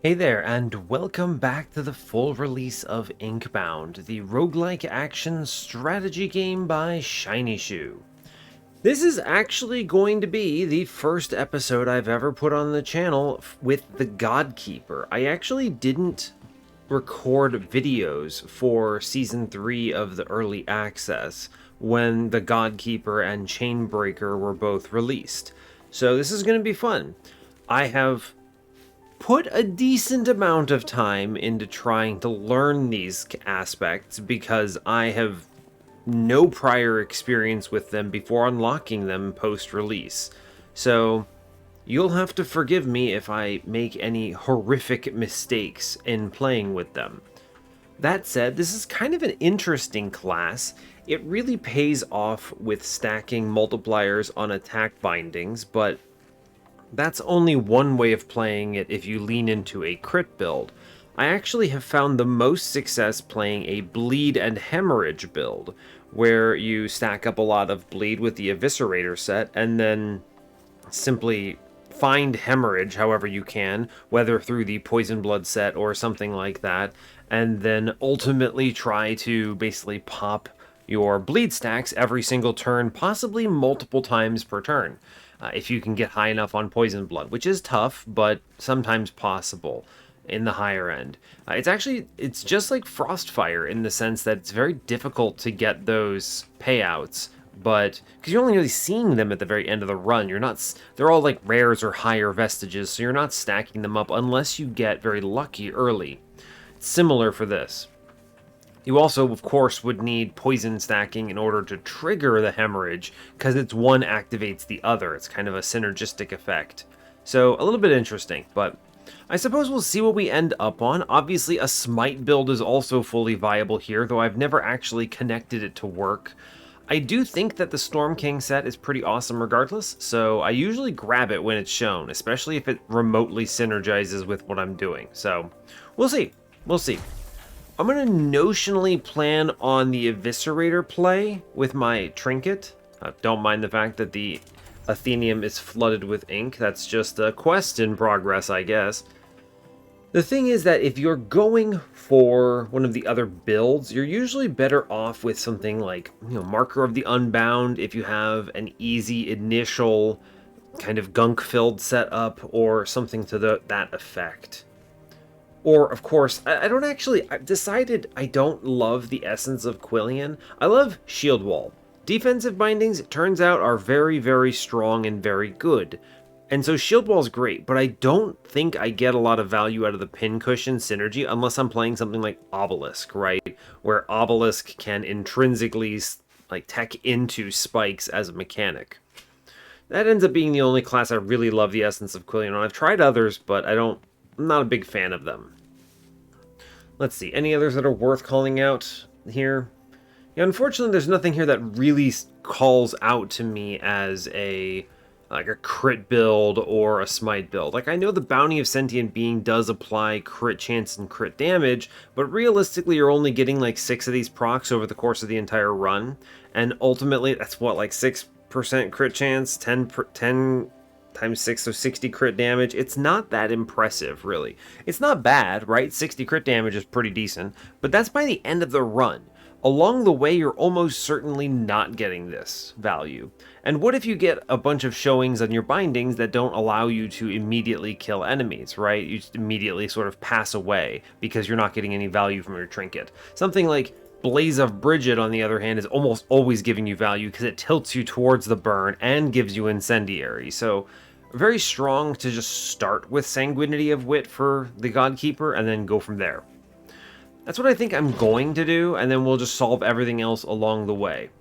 Hey there, and welcome back to the full release of Inkbound, the roguelike action strategy game by Shiny Shoe. This is actually going to be the first episode I've ever put on the channel with the Godkeeper. I actually didn't record videos for Season 3 of the Early Access when the Godkeeper and Chainbreaker were both released. So this is going to be fun. I have put a decent amount of time into trying to learn these aspects because I have no prior experience with them before unlocking them post-release. So you'll have to forgive me if I make any horrific mistakes in playing with them. That said, this is kind of an interesting class. It really pays off with stacking multipliers on attack bindings, but that's only one way of playing it if you lean into a crit build. I actually have found the most success playing a bleed and hemorrhage build, where you stack up a lot of bleed with the eviscerator set and then simply find hemorrhage however you can, whether through the poison blood set or something like that, and then ultimately try to basically pop your bleed stacks every single turn, possibly multiple times per turn. If you can get high enough on poison blood, which is tough, but sometimes possible in the higher end. It's just like Frostfire in the sense that it's very difficult to get those payouts, but because you're only really seeing them at the very end of the run, they're all like rares or higher vestiges, so you're not stacking them up unless you get very lucky early. It's similar for this. You also, of course, would need poison stacking in order to trigger the hemorrhage, because it's one activates the other. It's kind of a synergistic effect. So, a little bit interesting, but I suppose we'll see what we end up on. Obviously, a smite build is also fully viable here, though I've never actually connected it to work. I do think that the Storm King set is pretty awesome regardless, so I usually grab it when it's shown, especially if it remotely synergizes with what I'm doing. So, we'll see. We'll see. I'm going to notionally plan on the Eviscerator play with my Trinket. Don't mind the fact that the Athenium is flooded with ink. That's just a quest in progress, I guess. The thing is that if you're going for one of the other builds, you're usually better off with something like, Marker of the Unbound if you have an easy initial kind of gunk-filled setup or something to that effect. Or, of course, I've decided I don't love the essence of Quillian. I love Shield Wall. Defensive bindings, it turns out, are very, very strong and very good. And so Shield Wall's great, but I don't think I get a lot of value out of the Pincushion synergy unless I'm playing something like Obelisk, right? Where Obelisk can intrinsically, tech into spikes as a mechanic. That ends up being the only class I really love the essence of Quillian on. I've tried others, but I'm not a big fan of them. Let's see, any others that are worth calling out here? Yeah, unfortunately, there's nothing here that really calls out to me as a crit build or a smite build. Like, I know the Bounty of Sentient Being does apply crit chance and crit damage, but realistically, you're only getting like 6 of these procs over the course of the entire run, and ultimately, that's what, like 6% crit chance, 10 times 6, so 60 crit damage. It's not that impressive, really. It's not bad, right? 60 crit damage is pretty decent, but that's by the end of the run. Along the way, you're almost certainly not getting this value. And what if you get a bunch of showings on your bindings that don't allow you to immediately kill enemies, right? You just immediately sort of pass away because you're not getting any value from your trinket. Something like Blaze of Bridget, on the other hand, is almost always giving you value because it tilts you towards the burn and gives you Incendiary. So, very strong to just start with Sanguinity of Wit for the Godkeeper and then go from there. That's what I think I'm going to do, and then we'll just solve everything else along the way.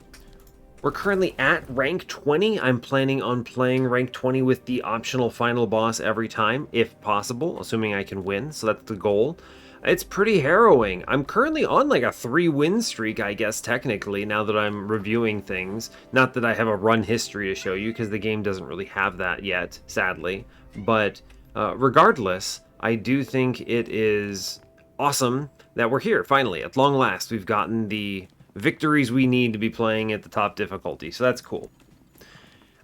We're currently at rank 20. I'm planning on playing rank 20 with the optional final boss every time, if possible, assuming I can win, so that's the goal. It's pretty harrowing. I'm currently on like a 3-win streak, I guess, technically, now that I'm reviewing things. Not that I have a run history to show you, because the game doesn't really have that yet, sadly. But regardless, I do think it is awesome that we're here, finally. At long last, we've gotten the victories we need to be playing at the top difficulty, so that's cool.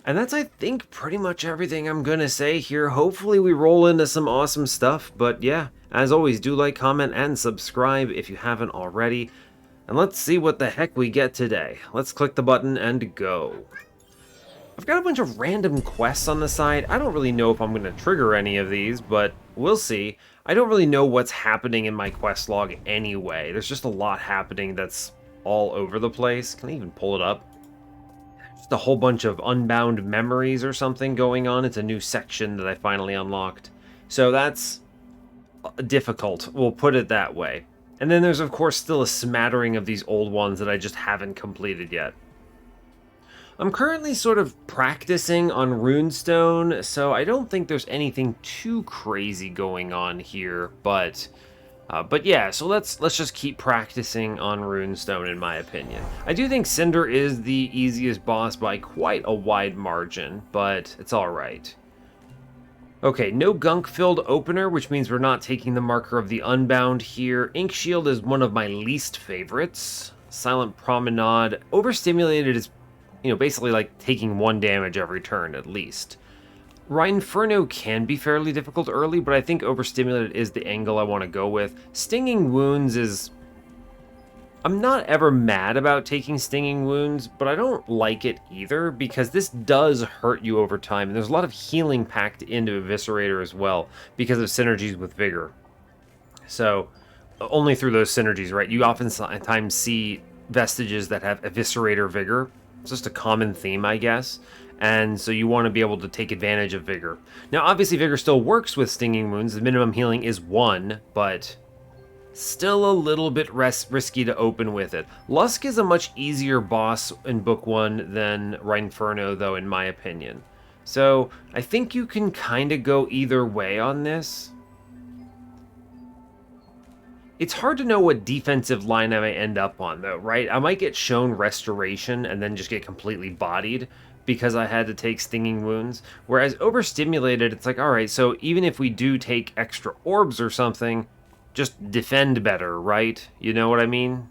And that's, I think, pretty much everything I'm gonna say here. Hopefully we roll into some awesome stuff, but yeah, as always, do like, comment, and subscribe if you haven't already. And let's see what the heck we get today. Let's click the button and go. I've got a bunch of random quests on the side. I don't really know if I'm gonna trigger any of these, but we'll see. I don't really know what's happening in my quest log anyway. There's just a lot happening that's all over the place. Can I even pull it up? Just a whole bunch of Unbound memories or something going on. It's a new section that I finally unlocked. So that's difficult, we'll put it that way. And then there's of course still a smattering of these old ones that I just haven't completed yet. I'm currently sort of practicing on Runestone, so I don't think there's anything too crazy going on here, but yeah, so let's just keep practicing on Runestone, in my opinion. I do think Cinder is the easiest boss by quite a wide margin, but it's alright. Okay, no gunk-filled opener, which means we're not taking the marker of the Unbound here. Ink Shield is one of my least favorites. Silent Promenade. Overstimulated is, basically like taking 1 damage every turn, at least. Rhinferno can be fairly difficult early, but I think Overstimulated is the angle I want to go with. Stinging Wounds is... I'm not ever mad about taking Stinging Wounds, but I don't like it either, because this does hurt you over time, and there's a lot of healing packed into Eviscerator as well, because of synergies with Vigor. So, only through those synergies, right? You oftentimes see vestiges that have Eviscerator Vigor. It's just a common theme, I guess. And so you want to be able to take advantage of Vigor. Now, obviously, Vigor still works with Stinging Wounds. The minimum healing is 1, but still a little bit risky to open with it. Lusk is a much easier boss in Book 1 than Rhinferno, though, in my opinion. So I think you can kind of go either way on this. It's hard to know what defensive line I may end up on, though, right? I might get shown Restoration and then just get completely bodied because I had to take Stinging Wounds. Whereas Overstimulated, it's like, alright, so even if we do take extra orbs or something, just defend better, right? You know what I mean?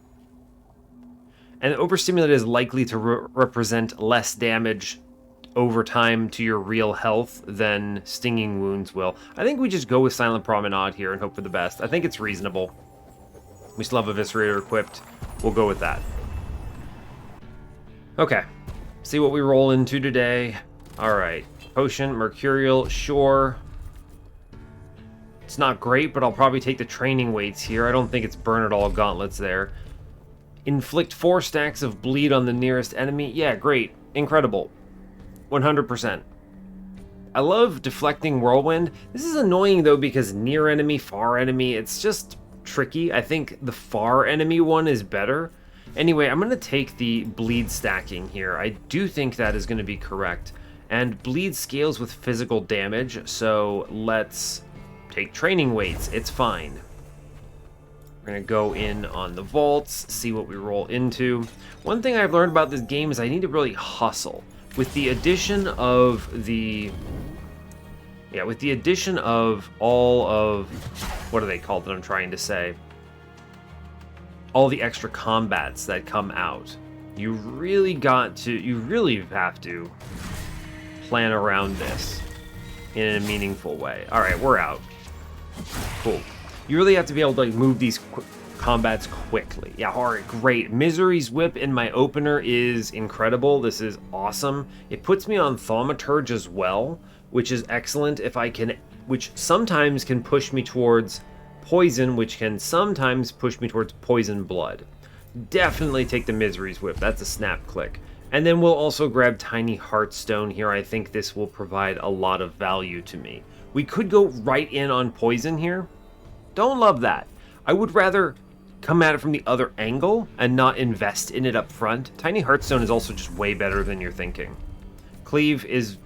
And Overstimulated is likely to represent less damage over time to your real health than Stinging Wounds will. I think we just go with Silent Promenade here and hope for the best. I think it's reasonable. We still have Eviscerator equipped. We'll go with that. Okay. See what we roll into today. Alright. Potion, Mercurial, sure. It's not great, but I'll probably take the training weights here. I don't think it's burn it all gauntlets there. Inflict 4 stacks of bleed on the nearest enemy. Yeah, great. Incredible. 100%. I love deflecting whirlwind. This is annoying though because near enemy, far enemy, it's just tricky. I think the far enemy one is better. Anyway, I'm going to take the bleed stacking here. I do think that is going to be correct. And bleed scales with physical damage, so let's take training weights. It's fine. We're going to go in on the vaults, see what we roll into. One thing I've learned about this game is I need to really hustle. With the addition of the... Yeah, with the addition of all of... What are they called that I'm trying to say? All the extra combats that come out. You really have to plan around this in a meaningful way. Alright, we're out. Cool. You really have to be able to move these combats quickly. Yeah, alright, great. Misery's Whip in my opener is incredible. This is awesome. It puts me on Thaumaturge as well, which is excellent if I can, which sometimes can push me towards poison, which can sometimes push me towards poison blood. Definitely take the Misery's Whip. That's a snap click. And then we'll also grab Tiny Heartstone here. I think this will provide a lot of value to me. We could go right in on poison here. Don't love that. I would rather come at it from the other angle and not invest in it up front. Tiny Heartstone is also just way better than you're thinking. Cleave is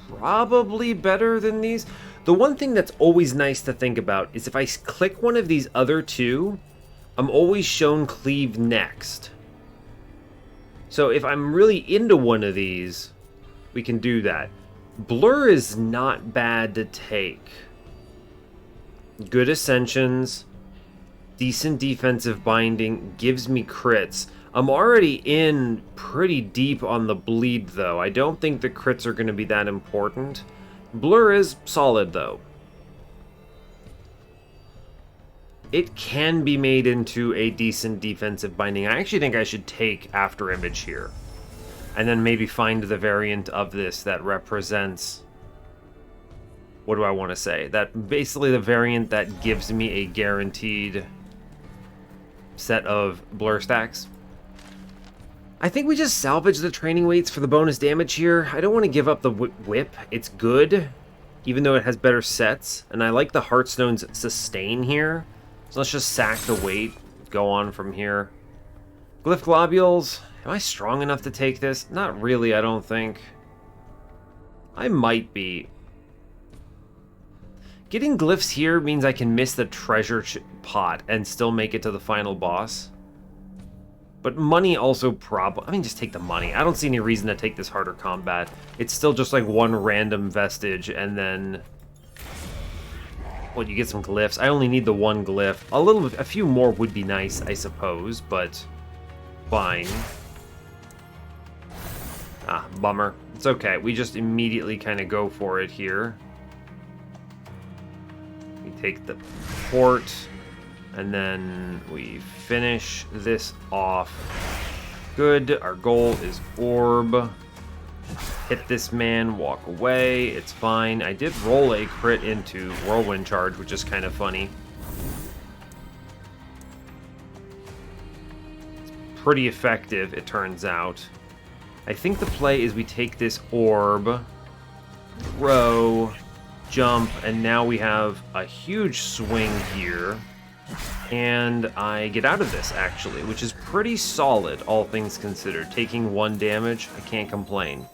probably better than these. The one thing that's always nice to think about is if I click one of these other two, I'm always shown Cleave next. So if I'm really into one of these, we can do that. Blur is not bad to take. Good Ascensions, decent defensive binding, gives me crits. I'm already in pretty deep on the bleed, though. I don't think the crits are going to be that important. Blur is solid, though. It can be made into a decent defensive binding. I actually think I should take After Image here. And then maybe find the variant of this that represents... What do I want to say? That basically the variant that gives me a guaranteed set of blur stacks. I think we just salvage the training weights for the bonus damage here. I don't want to give up the whip. It's good, even though it has better sets. And I like the Heartstone's sustain here. So let's just sack the weight, go on from here. Glyph Globules. Am I strong enough to take this? Not really, I don't think. I might be. Getting glyphs here means I can miss the treasure pot and still make it to the final boss. But money also I mean, just take the money. I don't see any reason to take this harder combat. It's still just like one random vestige, and then... Well, you get some glyphs. I only need the one glyph. A few more would be nice, I suppose, but... Fine. Ah, bummer. It's okay. We just immediately kind of go for it here. We take the port, and then we finish this off. Good. Our goal is orb. Hit this man, walk away. It's fine. I did roll a crit into Whirlwind Charge, which is kind of funny. It's pretty effective, it turns out. I think the play is we take this orb, throw, jump, and now we have a huge swing here. And I get out of this, actually, which is pretty solid, all things considered. Taking 1 damage, I can't complain.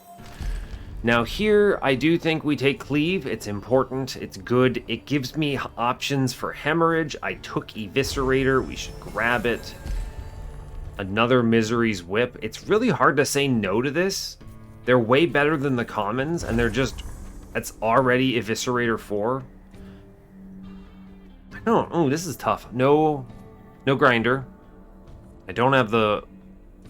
Now here, I do think we take Cleave. It's important, it's good. It gives me options for Hemorrhage. I took Eviscerator, we should grab it. Another Misery's Whip. It's really hard to say no to this. They're way better than the commons, and they're just... It's already Eviscerator 4. Oh, this is tough. No grinder. I don't have the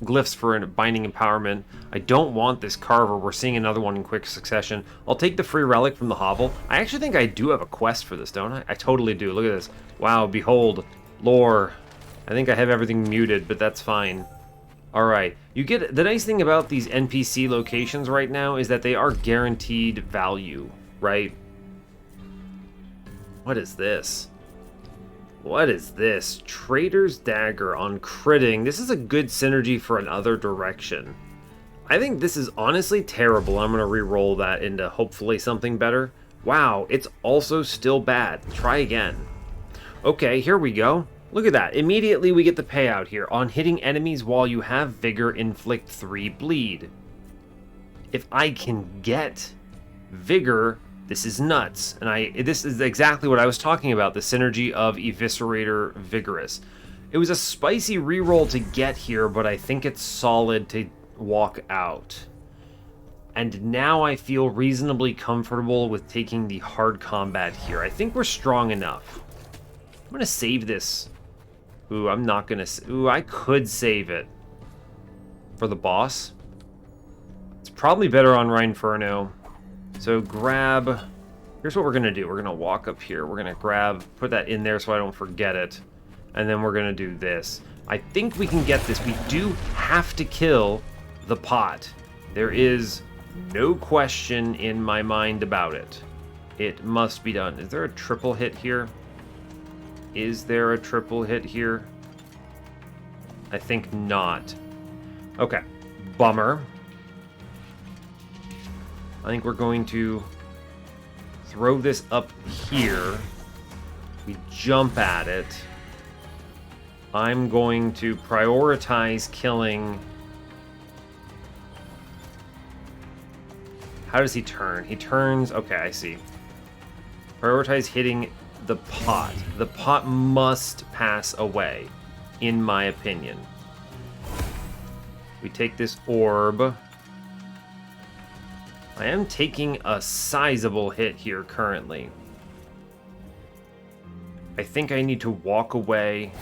glyphs for a binding empowerment. I don't want this carver. We're seeing another one in quick succession. I'll take the free relic from the hovel. I actually think I do have a quest for this, don't I? I totally do. Look at this. Wow, behold, lore. I think I have everything muted, but that's fine. All right. You get the nice thing about these NPC locations right now is that they are guaranteed value, right? What is this? What is this? Trader's Dagger on critting. This is a good synergy for another direction. I think this is honestly terrible. I'm going to re-roll that into hopefully something better. Wow, it's also still bad. Try again. Okay, here we go. Look at that. Immediately we get the payout here. On hitting enemies while you have Vigor, inflict 3 bleed. If I can get Vigor... This is nuts, and this is exactly what I was talking about, the synergy of Eviscerator Vigorous. It was a spicy reroll to get here, but I think it's solid to walk out. And now I feel reasonably comfortable with taking the hard combat here. I think we're strong enough. I'm going to save this. Ooh, I'm not going to... Ooh, I could save it. For the boss. It's probably better on Rhinferno. So grab, here's what we're going to do. We're going to walk up here. We're going to grab, put that in there so I don't forget it. And then we're going to do this. I think we can get this. We do have to kill the pot. There is no question in my mind about it. It must be done. Is there a triple hit here? Is there a triple hit here? I think not. Okay. Bummer. I think we're going to throw this up here. We jump at it. I'm going to prioritize killing... How does he turn? He turns... Okay, I see. Prioritize hitting the pot. The pot must pass away, in my opinion. We take this orb... I am taking a sizable hit here currently. I think I need to walk away,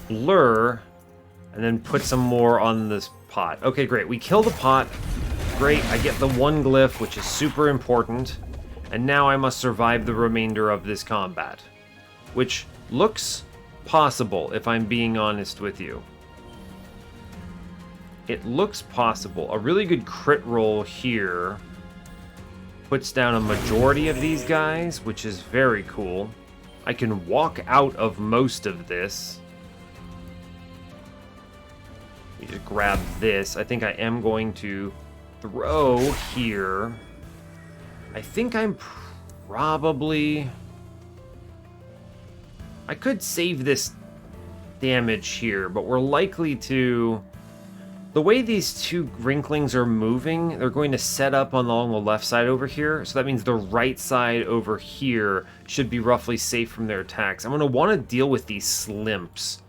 blur, And then put some more on this pot. Okay, great. We kill the pot. Great, I get the one glyph, which is super important. And now I must survive the remainder of this combat. Which looks possible, if I'm being honest with you. It looks possible. A really good crit roll here puts down a majority of these guys, which is very cool. I can walk out of most of this. Let me just grab this. I think I am going to throw here. I think I'm probably... I could save this damage here, but we're likely to... The way these two Rinklings are moving, they're going to set up along the left side over here. So that means the right side over here should be roughly safe from their attacks. I'm going to want to deal with these Slimps.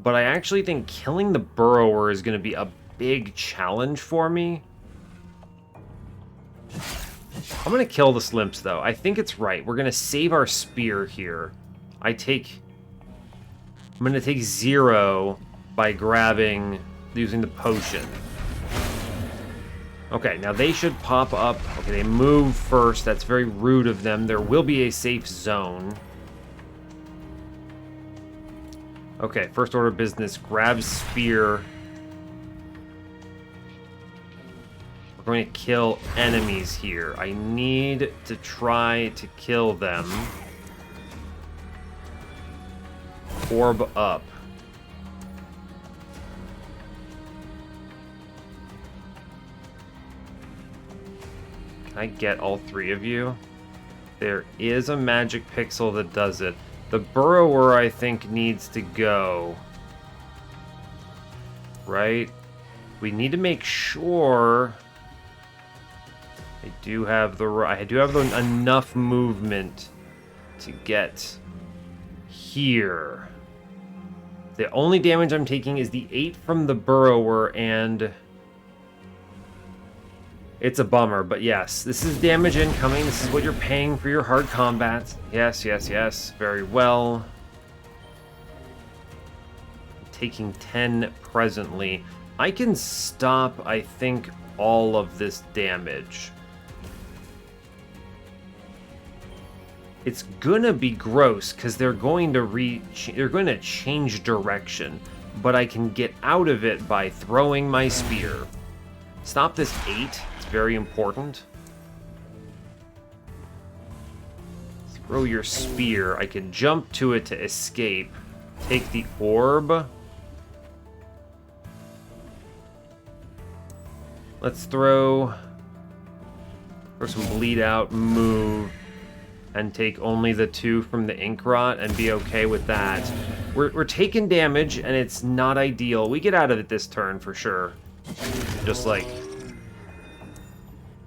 But I actually think killing the Burrower is going to be a big challenge for me. I'm going to kill the Slimps, though. I think it's right. We're going to save our spear here. I'm going to take 0 by using the potion. Okay, now they should pop up. Okay, they move first. That's very rude of them. There will be a safe zone. Okay, first order of business. Grab spear. We're going to kill enemies here. I need to try to kill them. Orb up. Can I get all 3 of you? There is a magic pixel that does it. The Burrower, I think, needs to go. Right? We need to make sure I do have enough movement to get here. The only damage I'm taking is the 8 from the Burrower, and it's a bummer, but yes, this is damage incoming. This is what you're paying for your hard combat. Yes, yes, yes. Very well. Taking 10 presently. I can stop, I think, all of this damage. It's gonna be gross because they're going to change direction, but I can get out of it by throwing my spear. Stop this 8. It's very important. Throw your spear. I can jump to it to escape. Take the orb. Let's throw some bleed out, move, and take only the 2 from the ink rot and be okay with that. We're taking damage, and it's not ideal. We get out of it this turn for sure. Just like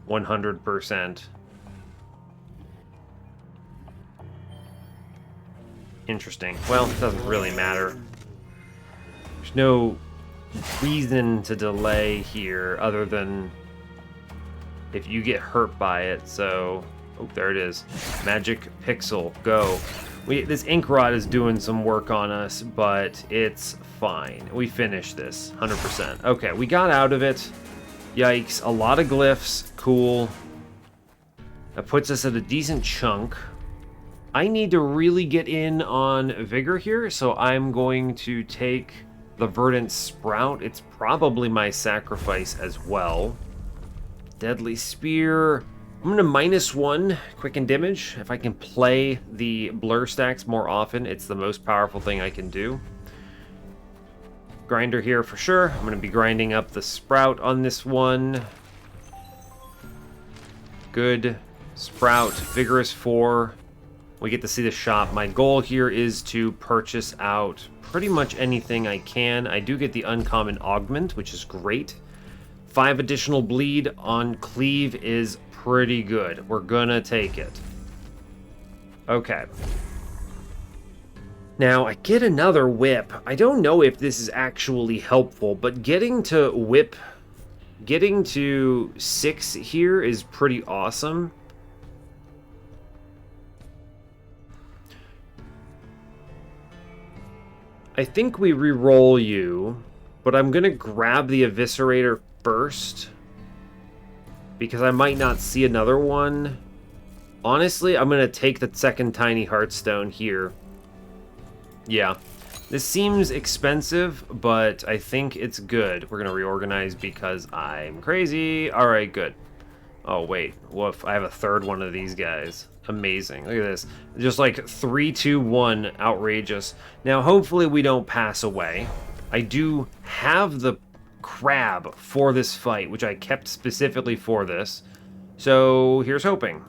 100%. Interesting. Well, it doesn't really matter. There's no reason to delay here other than if you get hurt by it, so... Oh, there it is. Magic pixel, go. This ink rot is doing some work on us, but it's fine. We finished this, 100%. Okay, we got out of it. Yikes, a lot of glyphs, cool. That puts us at a decent chunk. I need to really get in on Vigor here, so I'm going to take the Verdant Sprout. It's probably my sacrifice as well. Deadly Spear. I'm going to -1 Quicken Damage. If I can play the blur stacks more often, it's the most powerful thing I can do. Grinder here for sure. I'm going to be grinding up the Sprout on this one. Good. Sprout. Vigorous 4. We get to see the shop. My goal here is to purchase out pretty much anything I can. I do get the Uncommon Augment, which is great. 5 additional bleed on Cleave is pretty good. We're gonna take it. Okay. Now, I get another whip. I don't know if this is actually helpful, but getting to 6 here is pretty awesome. I think we re-roll you but I'm gonna grab the Eviscerator first because I might not see another one. Honestly, I'm gonna take the second Tiny Heartstone here. Yeah. This seems expensive, but I think it's good. We're gonna reorganize because I'm crazy. Alright, good. Oh, wait. Woof. I have a third one of these guys. Amazing. Look at this. Just like 3, 2, 1. Outrageous. Now, hopefully we don't pass away. I do have the crab for this fight, which I kept specifically for this. So, here's hoping.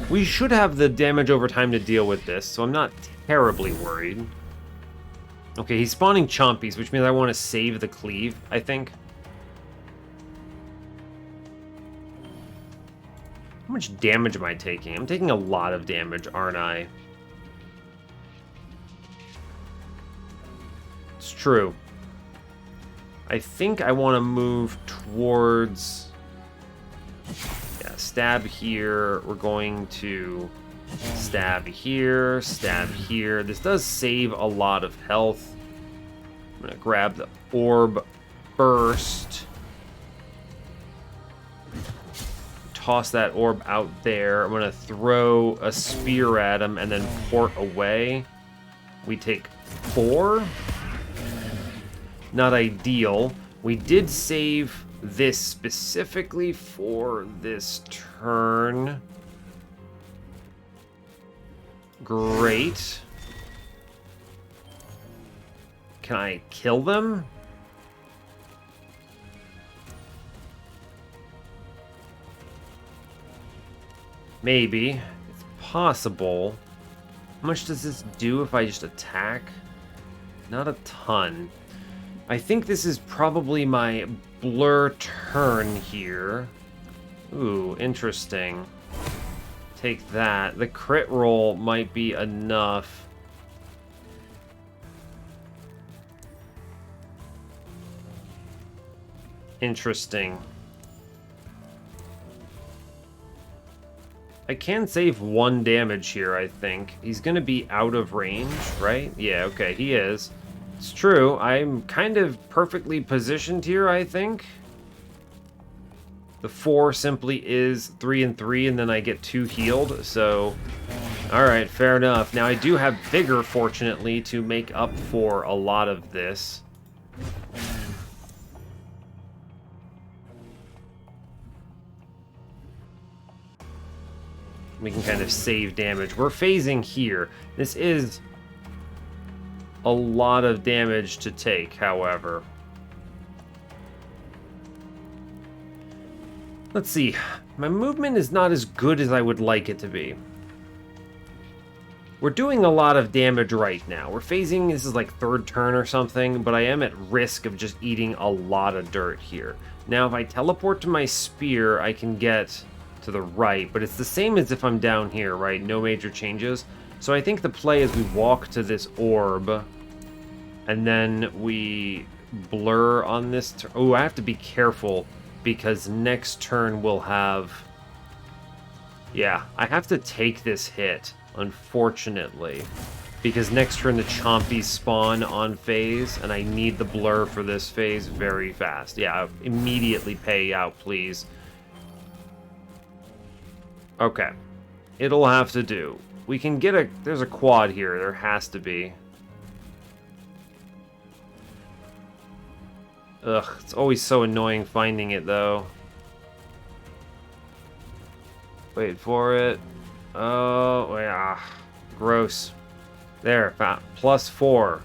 We should have the damage over time to deal with this, so I'm not terribly worried. Okay, he's spawning chompies, which means I want to save the cleave, I think. How much damage am I taking? I'm taking a lot of damage, aren't I? It's true. I think I want to move towards... Yeah, stab here. We're going to stab here, stab here. This does save a lot of health. I'm going to grab the orb first. Toss that orb out there. I'm going to throw a spear at him and then port away. We take 4. Not ideal. We did save this specifically for this turn. Great. Can I kill them? Maybe. It's possible. How much does this do if I just attack? Not a ton. I think this is probably my blur turn here. Ooh, interesting. Take that. The crit roll might be enough. Interesting. I can save 1 damage here, I think. He's gonna be out of range, right? Yeah, okay, he is. It's true. I'm kind of perfectly positioned here, I think. The 4 simply is 3 and 3, and then I get 2 healed, so... Alright, fair enough. Now, I do have Vigor, fortunately, to make up for a lot of this. We can kind of save damage. We're phasing here. This is a lot of damage to take, however. Let's see. My movement is not as good as I would like it to be. We're doing a lot of damage right now. We're phasing, this is like 3rd turn or something, but I am at risk of just eating a lot of dirt here. Now, if I teleport to my spear, I can get to the right, but it's the same as if I'm down here, right? No major changes. So I think the play is we walk to this orb, and then we blur on this. Oh, I have to be careful, because next turn we'll have... Yeah, I have to take this hit, unfortunately, because next turn the chompies spawn on phase, and I need the blur for this phase very fast. Yeah, immediately pay out, please. Okay. It'll have to do. We can get a... There's a quad here. There has to be. Ugh, it's always so annoying finding it, though. Wait for it. Oh, yeah. Gross. There, +4.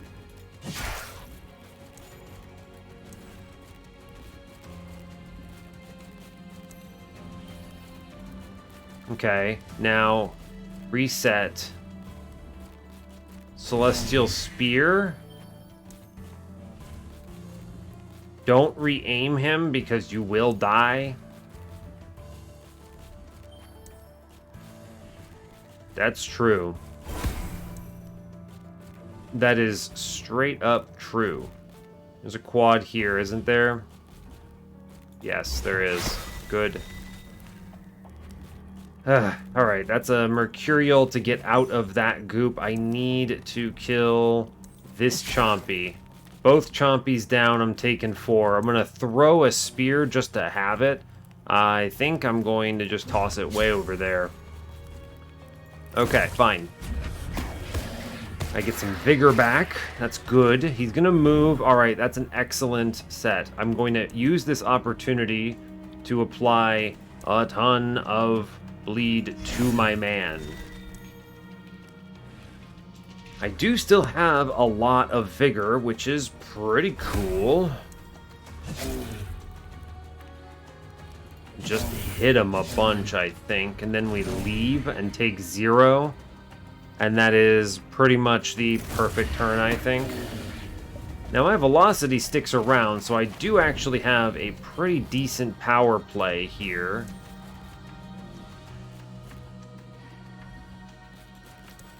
Okay, now reset. Celestial Spear. Don't re-aim him because you will die. That's true. That is straight up true. There's a quad here, isn't there? Yes, there is. Good. Alright, that's a Mercurial to get out of that goop. I need to kill this Chompy. Both chompies down, I'm taking 4. I'm going to throw a spear just to have it. I think I'm going to just toss it way over there. Okay, fine. I get some vigor back. That's good. He's going to move. All right, that's an excellent set. I'm going to use this opportunity to apply a ton of bleed to my man. I do still have a lot of vigor, which is pretty cool. Just hit him a bunch, I think, and then we leave and take 0. And that is pretty much the perfect turn, I think. Now, my velocity sticks around, so I do actually have a pretty decent power play here.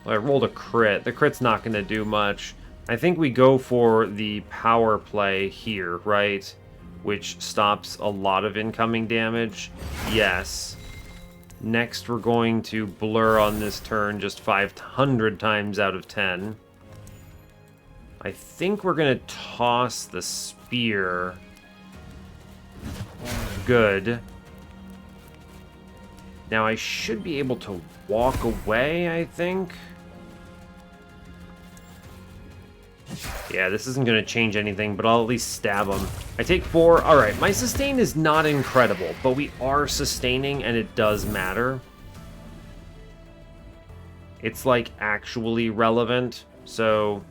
Well, I rolled a crit. The crit's not going to do much. I think we go for the power play here, right? Which stops a lot of incoming damage. Yes. Next, we're going to blur on this turn just 500 times out of 10. I think we're going to toss the spear. Good. Now, I should be able to walk away, I think. Yeah, this isn't going to change anything, but I'll at least stab him. I take 4. All right, my sustain is not incredible, but we are sustaining, and it does matter. It's, like, actually relevant, so...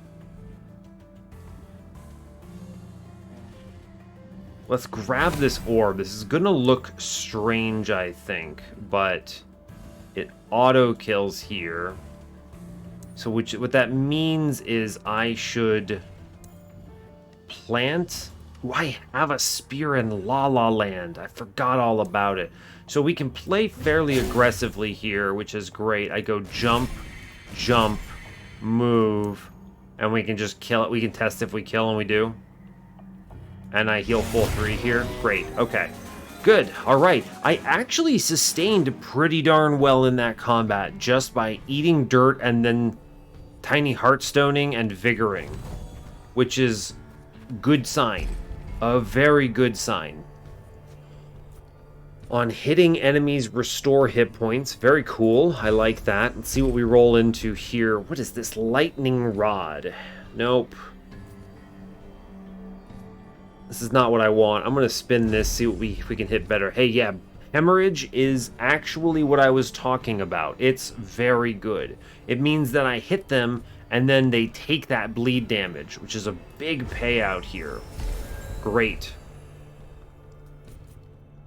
Let's grab this orb. This is going to look strange, I think, but it auto-kills here. So what that means is I should plant... Ooh, I have a spear in La La Land. I forgot all about it. So we can play fairly aggressively here, which is great. I go jump, jump, move, and we can just kill it. We can test if we kill, and we do. And I heal full 3 here. Great. Okay. Good. All right. I actually sustained pretty darn well in that combat just by eating dirt and then tiny heartstoning and vigoring, which is good sign. A very good sign. On hitting enemies, restore hit points. Very cool. I like that. Let's see what we roll into here. What is this? Lightning rod. Nope. This is not what I want. I'm going to spin this, see what we can hit better. Hey, yeah, hemorrhage is actually what I was talking about. It's very good. It means that I hit them, and then they take that bleed damage, which is a big payout here. Great.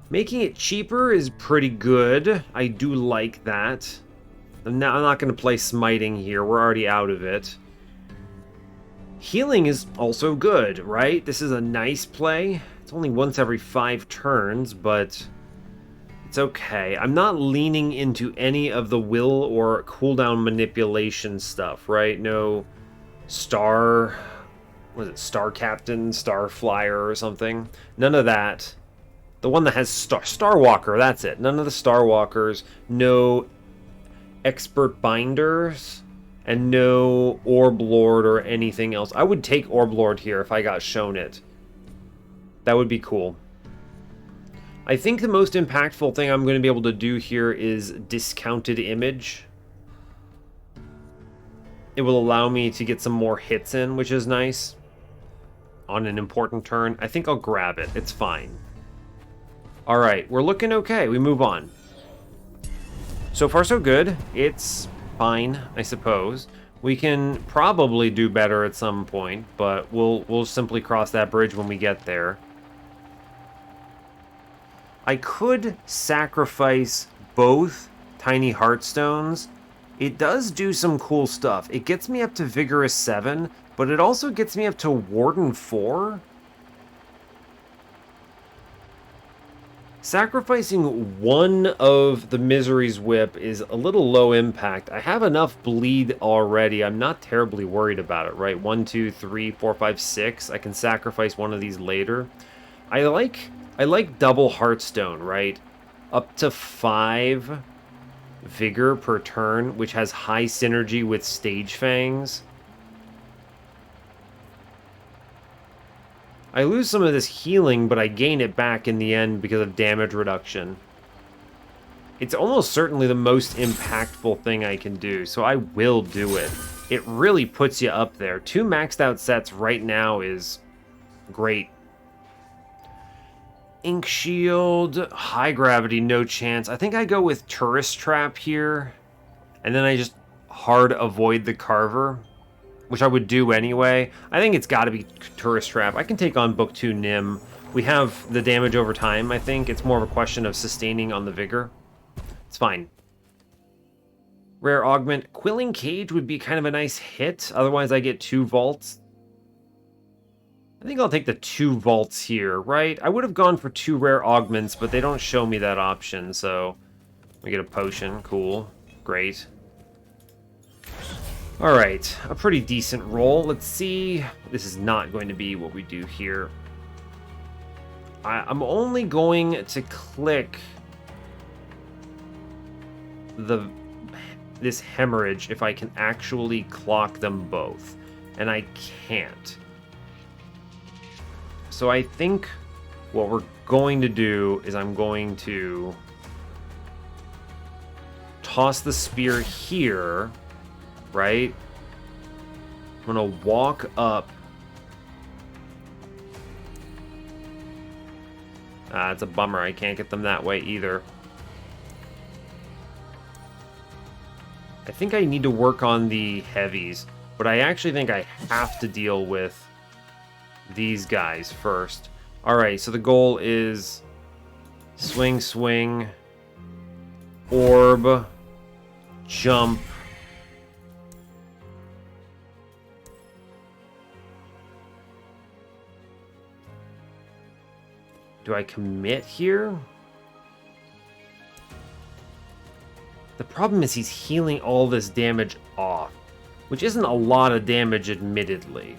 Making it cheaper is pretty good. I do like that. I'm not going to play smiting here. We're already out of it. Healing is also good, right? This is a nice play. It's only once every 5 turns, but it's okay. I'm not leaning into any of the will or cooldown manipulation stuff, right? No star... Was it Star Captain, Star Flyer or something? None of that. The one that has Star Walker, that's it. None of the Star Walkers. No Expert Binders. And no Orb Lord or anything else. I would take Orb Lord here if I got shown it. That would be cool. I think the most impactful thing I'm going to be able to do here is Discounted Image. It will allow me to get some more hits in, which is nice. On an important turn. I think I'll grab it. It's fine. Alright, we're looking okay. We move on. So far so good. It's fine, I suppose. We can probably do better at some point, but we'll simply cross that bridge when we get there. I could sacrifice both Tiny Heartstones. It does do some cool stuff. It gets me up to Vigorous 7, but it also gets me up to Warden 4. Sacrificing one of the Misery's Whip is a little low impact. I have enough bleed already. I'm not terribly worried about it, right? 1, 2, 3, 4, 5, 6. I can sacrifice one of these later. I like double Heartstone, right? Up to 5 vigor per turn, which has high synergy with Stage Fangs. I lose some of this healing, but I gain it back in the end because of damage reduction. It's almost certainly the most impactful thing I can do, so I will do it. It really puts you up there. 2 maxed out sets right now is great. Ink Shield, High Gravity, no chance. I think I go with Tourist Trap here, and then I just hard avoid the Carver, which I would do anyway. I think it's got to be Tourist Trap. I can take on Book 2 Nim. We have the damage over time, I think. It's more of a question of sustaining on the Vigor. It's fine. Rare Augment. Quilling Cage would be kind of a nice hit. Otherwise, I get 2 Vaults. I think I'll take the 2 Vaults here, right? I would have gone for 2 Rare Augments, but they don't show me that option, so... we get a Potion. Cool. Great. Alright, a pretty decent roll. Let's see. This is not going to be what we do here. I'm only going to click this hemorrhage if I can actually clock them both. And I can't. So I think what we're going to do is I'm going to toss the spear here, right? I'm gonna walk up. It's a bummer. I can't get them that way either. I think I need to work on the heavies, but I actually think I have to deal with these guys first. Alright, so the goal is swing, swing, orb, jump. Do I commit here? The problem is he's healing all this damage off, which isn't a lot of damage, admittedly.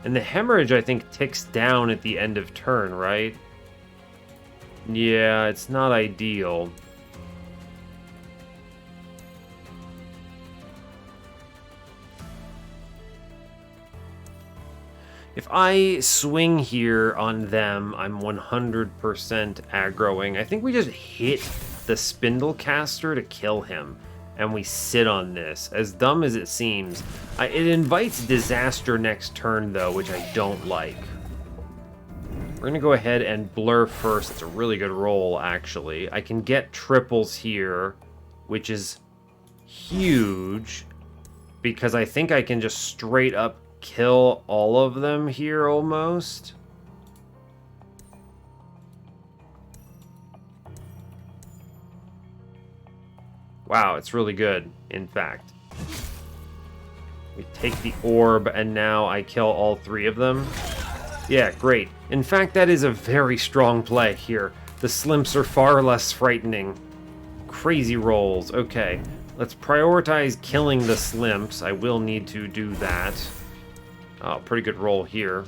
And the hemorrhage, I think, ticks down at the end of turn, right? Yeah, it's not ideal. If I swing here on them, I'm 100% aggroing. I think we just hit the Spindlecaster to kill him, and we sit on this. As dumb as it seems, it invites disaster next turn, though, which I don't like. We're going to go ahead and blur first. It's a really good roll, actually. I can get triples here, which is huge, because I think I can just straight up kill all of them here, almost. Wow, it's really good, in fact. We take the orb, and now I kill all 3 of them. Yeah, great. In fact, that is a very strong play here. The Slimps are far less frightening. Crazy rolls. Okay, let's prioritize killing the Slimps. I will need to do that. Oh, pretty good roll here.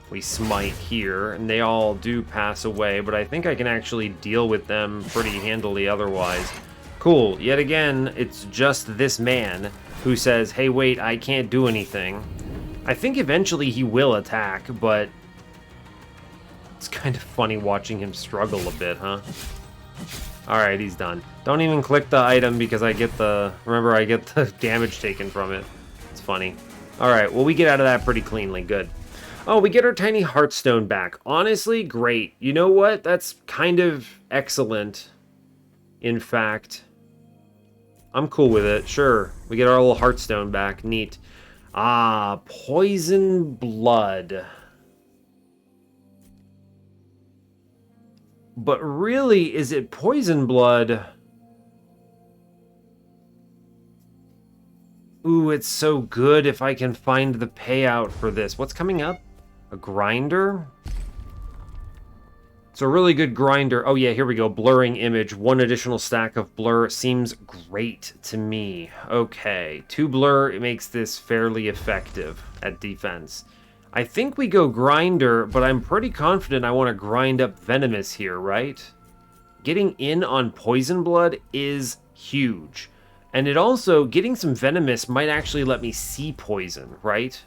We smite here, and they all do pass away, but I think I can actually deal with them pretty handily otherwise. Cool, yet again, it's just this man who says, hey, wait, I can't do anything. I think eventually he will attack, but it's kind of funny watching him struggle a bit, huh? Alright, he's done. Don't even click the item because I get the... remember, I get the damage taken from it. It's funny. Alright, well, we get out of that pretty cleanly. Good. Oh, we get our tiny Heartstone back. Honestly, great. You know what? That's kind of excellent. In fact, I'm cool with it. Sure. We get our little Heartstone back. Neat. Ah, Poison Blood. But really, is it Poison Blood? Ooh, it's so good if I can find the payout for this. What's coming up? A grinder? It's a really good grinder. Oh yeah, here we go. Blurring image. 1 additional stack of blur seems great to me. Okay. 2 blur, it makes this fairly effective at defense. I think we go grinder, but I'm pretty confident I want to grind up venomous here, right? Getting in on Poison Blood is huge. And it also, getting some venomous might actually let me see poison, right?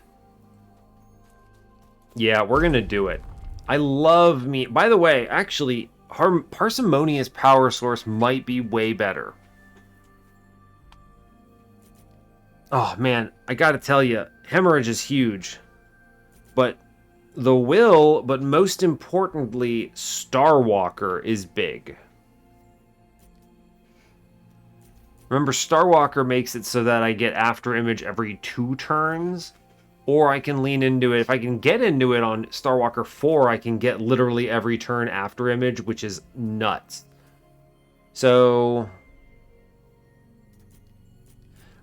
Yeah, we're gonna do it. I love me. By the way, actually, Parsimonious Power Source might be way better. Oh man, I gotta tell you, Hemorrhage is huge. But the will, but most importantly, Starwalker is big. Remember, Starwalker makes it so that I get After Image every 2 turns. Or I can lean into it. If I can get into it on Starwalker 4, I can get literally every turn After Image, which is nuts. So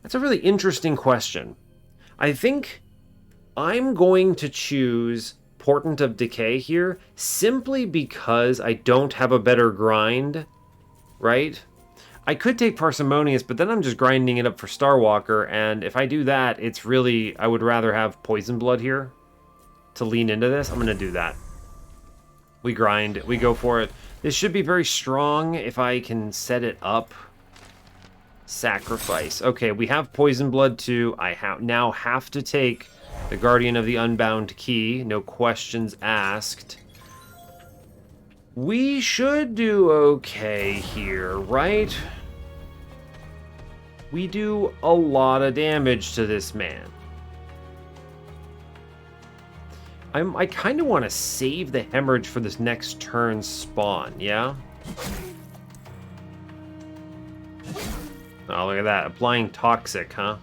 that's a really interesting question. I think I'm going to choose Portent of Decay here simply because I don't have a better grind, right? I could take Parsimonious, but then I'm just grinding it up for Starwalker, and if I do that, it's really... I would rather have Poison Blood here to lean into this. I'm going to do that. We grind. We go for it. This should be very strong if I can set it up. Sacrifice. Okay, we have Poison Blood too. I now have to take the Guardian of the Unbound key. No questions asked. We should do okay here, right? We do a lot of damage to this man. I kind of want to save the Hemorrhage for this next turn's spawn, yeah? Oh, look at that. Applying Toxic, huh?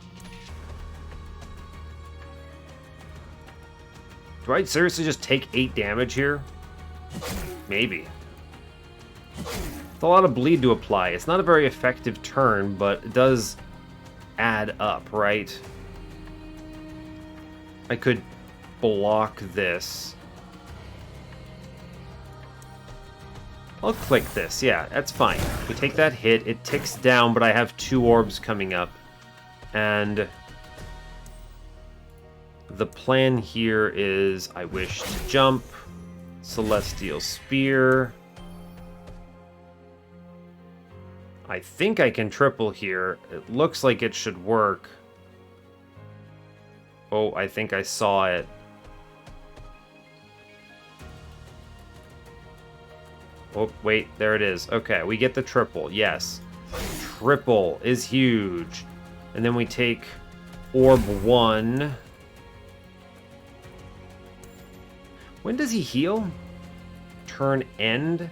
Do I seriously just take 8 damage here? Maybe. It's a lot of bleed to apply. It's not a very effective turn, but it does add up, right? I could block this. I'll click this. Yeah, that's fine. We take that hit. It ticks down, but I have 2 orbs coming up. And the plan here is I wish to jump. Celestial Spear. I think I can triple here. It looks like it should work. Oh, I think I saw it. Oh, wait, there it is. Okay, we get the triple, yes. Triple is huge. And then we take Orb 1. When does he heal? Turn end?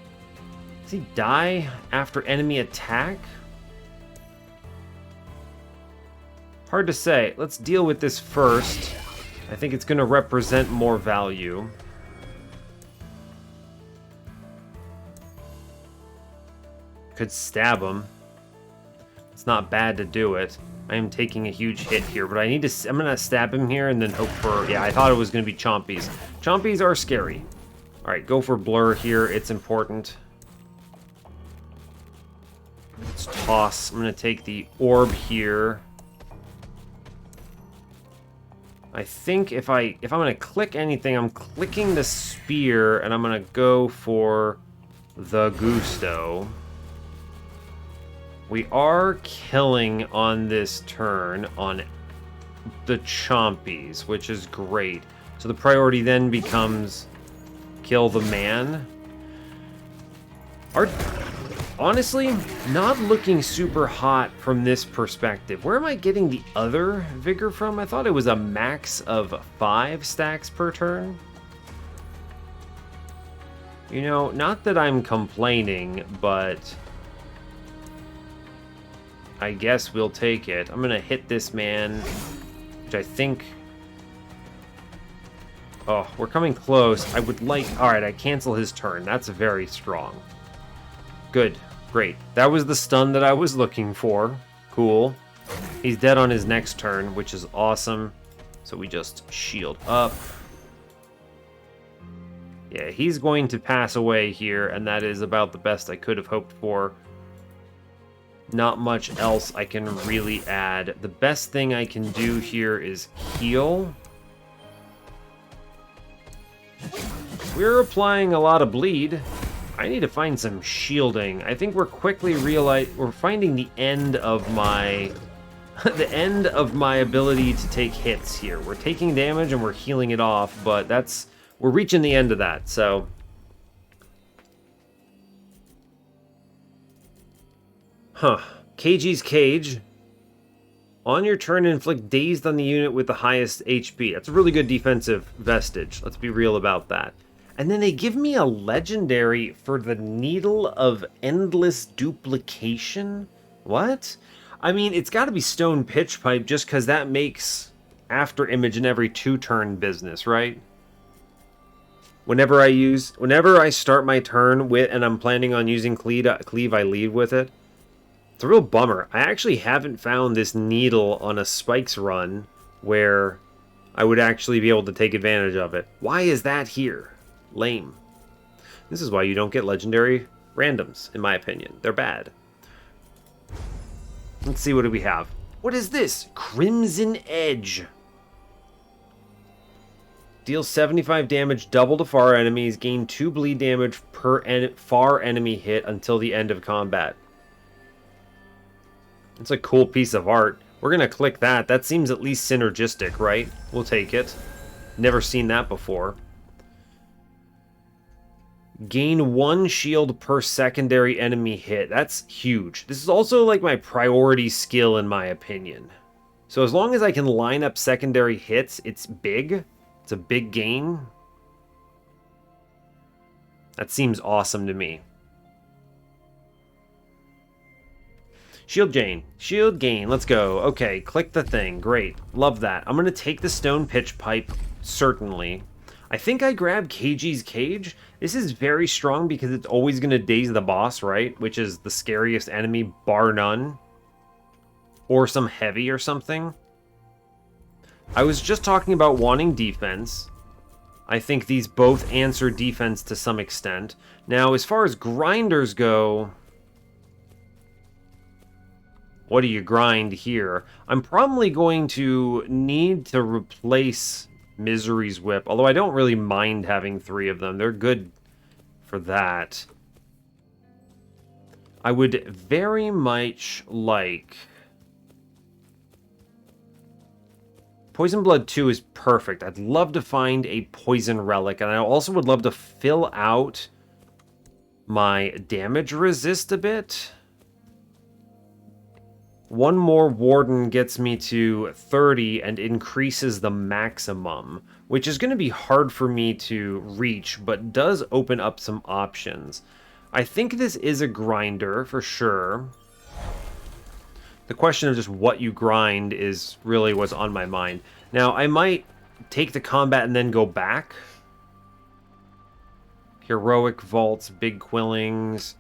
Does he die after enemy attack? Hard to say. Let's deal with this first. I think it's going to represent more value. Could stab him. It's not bad to do it. I am taking a huge hit here, but I need to... I'm going to stab him here and then hope for... Yeah, I thought it was going to be Chompies. Chompies are scary. Alright, go for Blur here. It's important. Let's toss. I'm going to take the orb here. I think if I'm going to click anything, I'm clicking the spear, and I'm going to go for the Gusto. We are killing on this turn on the Chompies, which is great. So the priority then becomes kill the man. Honestly, not looking super hot from this perspective. Where am I getting the other vigor from? I thought it was a max of 5 stacks per turn. You know, not that I'm complaining, but I guess we'll take it. I'm gonna hit this man, which I think... Oh, we're coming close. I would like... Alright, I cancel his turn. That's very strong. Good. Great. That was the stun that I was looking for. Cool. He's dead on his next turn, which is awesome. So we just shield up. Yeah, he's going to pass away here, and that is about the best I could have hoped for. Not much else I can really add. The best thing I can do here is heal. We're applying a lot of bleed. I need to find some shielding. I think we're quickly we're finding the end of my the end of my ability to take hits here. We're taking damage and we're healing it off, but that's we're reaching the end of that, so... Huh. KG's Cage. On your turn, inflict dazed on the unit with the highest HP. That's a really good defensive vestige. Let's be real about that. And then they give me a legendary for the Needle of Endless Duplication? What? I mean, it's got to be Stone Pitch Pipe just because that makes after image in every 2-turn business, right? Whenever I start my turn with, and I'm planning on using Cleave, I lead with it. It's a real bummer. I actually haven't found this needle on a Spikes run where I would actually be able to take advantage of it. Why is that here? Lame. This is why you don't get legendary randoms, in my opinion. They're bad. Let's see, what do we have? What is this? Crimson Edge. Deals 75 damage, double to far enemies, gain 2 bleed damage per far enemy hit until the end of combat. It's a cool piece of art. We're going to click that. That seems at least synergistic, right? We'll take it. Never seen that before. Gain 1 shield per secondary enemy hit. That's huge. This is also like my priority skill in my opinion. So as long as I can line up secondary hits, it's big. It's a big gain. That seems awesome to me. Shield gain. Shield gain. Let's go. Okay, click the thing. Great. Love that. I'm going to take the Stone Pitch Pipe, certainly. I think I grab KG's Cage. This is very strong because it's always going to daze the boss, right? Which is the scariest enemy, bar none. Or some heavy or something. I was just talking about wanting defense. I think these both answer defense to some extent. Now, as far as grinders go... What do you grind here? I'm probably going to need to replace Misery's Whip, although I don't really mind having 3 of them. They're good for that. I would very much like... Poison Blood 2 is perfect. I'd love to find a Poison Relic, and I also would love to fill out my damage resist a bit. 1 more Warden gets me to 30 and increases the maximum, which is going to be hard for me to reach, but does open up some options. I think this is a grinder for sure. The question of just what you grind is really what's on my mind. Now, I might take the combat and then go back. Heroic Vaults, Big Quillings...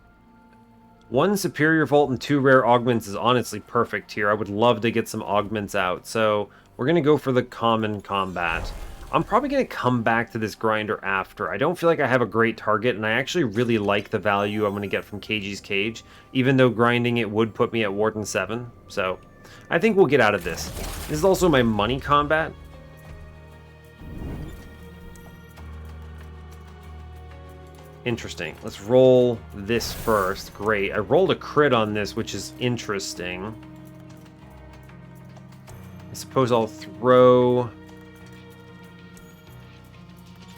1 superior vault and 2 rare augments is honestly perfect here. I would love to get some augments out. So we're going to go for the common combat. I'm probably going to come back to this grinder after. I don't feel like I have a great target, and I actually really like the value I'm going to get from KG's Cage, even though grinding it would put me at Warden 7. So I think we'll get out of this. This is also my money combat. Interesting. Let's roll this first. Great. I rolled a crit on this, which is interesting. I suppose I'll throw...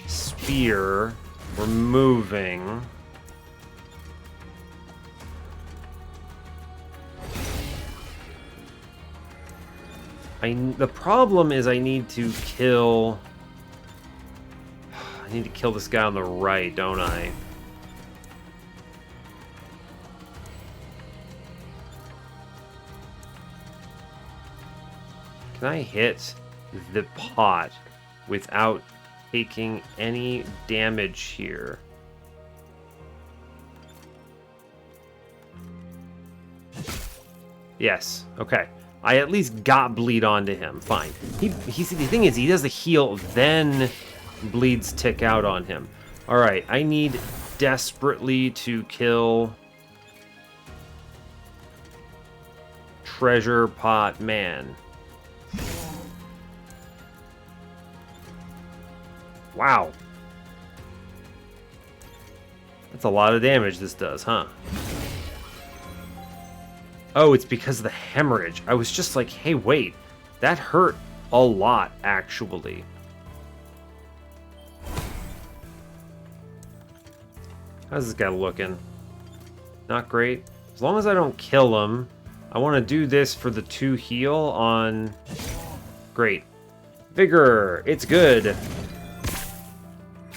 Spear. Removing. The problem is I need to kill... I need to kill this guy on the right, don't I? Can I hit the pot without taking any damage here? Yes. Okay. I at least got bleed onto him. Fine. The thing is, he does the heal, then bleeds tick out on him. Alright, I need desperately to kill Treasure Pot Man. Wow. That's a lot of damage this does, huh? Oh, it's because of the hemorrhage. I was just like, hey, wait. That hurt a lot, actually. How's this guy looking? Not great. As long as I don't kill him, I want to do this for the 2 heal on... Great. Vigor! It's good!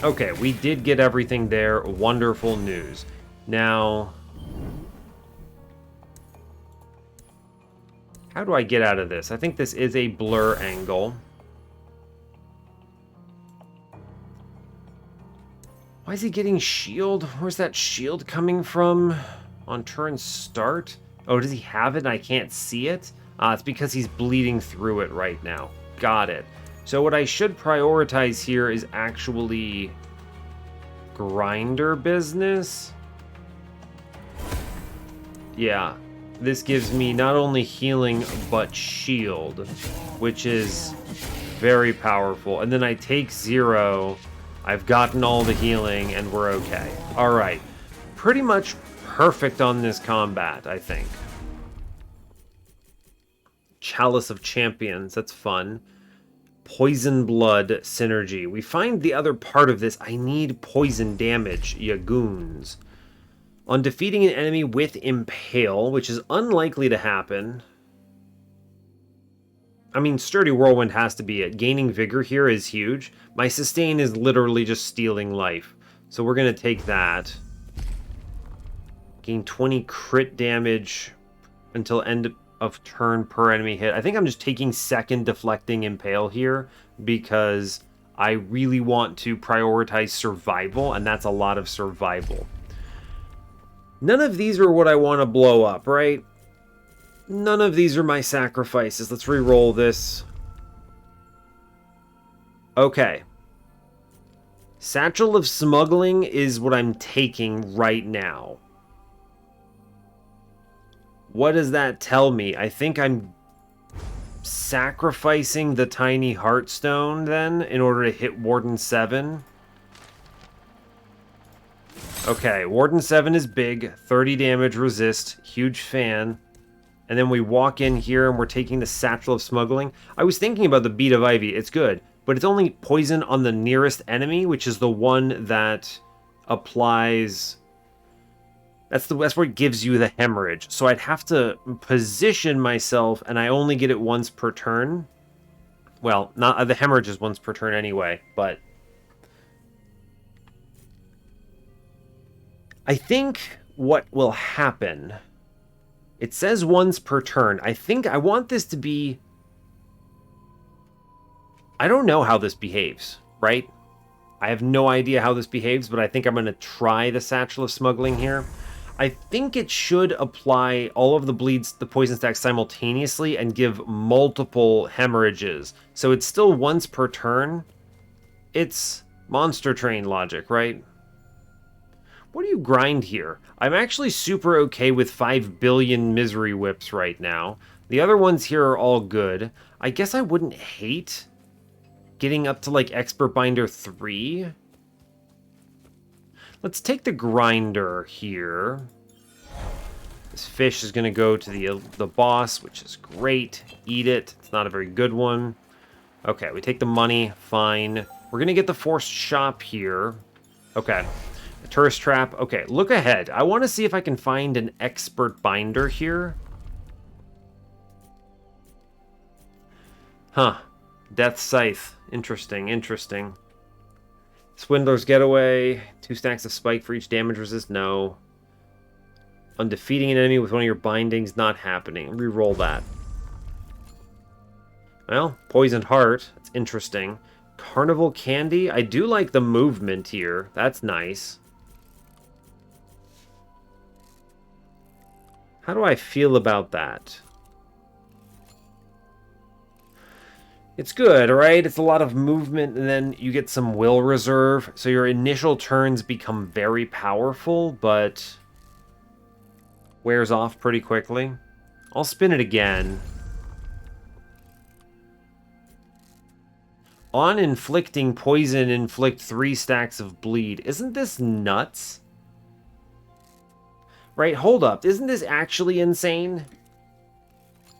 Okay, we did get everything there. Wonderful news. Now... How do I get out of this? I think this is a blur angle. Why is he getting shield? Where's that shield coming from? On turn start? Oh, does he have it and I can't see it? It's because he's bleeding through it right now. Got it. So what I should prioritize here is actually grinder business. Yeah, this gives me not only healing but shield, which is very powerful. And then I take 0. I've gotten all the healing and we're okay. All right, pretty much perfect on this combat, I think. Chalice of Champions, that's fun. Poison Blood synergy. We find the other part of this. I need poison damage, ya goons. On defeating an enemy with Impale, which is unlikely to happen. I mean, Sturdy Whirlwind has to be it. Gaining Vigor here is huge. My Sustain is literally just stealing life. So we're going to take that. Gain 20 crit damage until end of turn per enemy hit. I think I'm just taking second deflecting Impale here because I really want to prioritize survival, and that's a lot of survival. None of these are what I want to blow up, right? None of these are my sacrifices. Let's re-roll this. Okay. Satchel of Smuggling is what I'm taking right now. What does that tell me? I think I'm sacrificing the tiny Heartstone then in order to hit Warden 7. Okay, Warden 7 is big. 30 damage resist. Huge fan. And then we walk in here and we're taking the Satchel of Smuggling. I was thinking about the Bead of Ivy. It's good. But it's only poison on the nearest enemy, which is the one that applies... That's where it gives you the hemorrhage. So I'd have to position myself, and I only get it once per turn. Well, not the hemorrhage is once per turn anyway, but... I think what will happen... It says once per turn. I think I want this to be... I don't know how this behaves, right? I have no idea how this behaves, but I think I'm going to try the Satchel of Smuggling here. I think it should apply all of the bleeds, the poison stacks simultaneously and give multiple hemorrhages. So it's still once per turn. It's Monster Train logic, right? What do you grind here? I'm actually super okay with 5 billion Misery Whips right now. The other ones here are all good. I guess I wouldn't hate getting up to like Expert Binder 3. Let's take the grinder here. This fish is going to go to the boss, which is great. Eat it. It's not a very good one. Okay, we take the money. Fine. We're going to get the forced shop here. Okay. A tourist trap. Okay, look ahead. I want to see if I can find an expert binder here. Huh. Death Scythe. Interesting, interesting. Swindler's Getaway. 2 stacks of spike for each damage resist. No. On defeating an enemy with one of your bindings. Not happening. Reroll that. Well, Poisoned Heart. That's interesting. Carnival Candy. I do like the movement here. That's nice. How do I feel about that? It's good, right? It's a lot of movement, and then you get some will reserve. So your initial turns become very powerful, but wears off pretty quickly. I'll spin it again. On inflicting poison, inflict 3 stacks of bleed. Isn't this nuts? Right, hold up. Isn't this actually insane?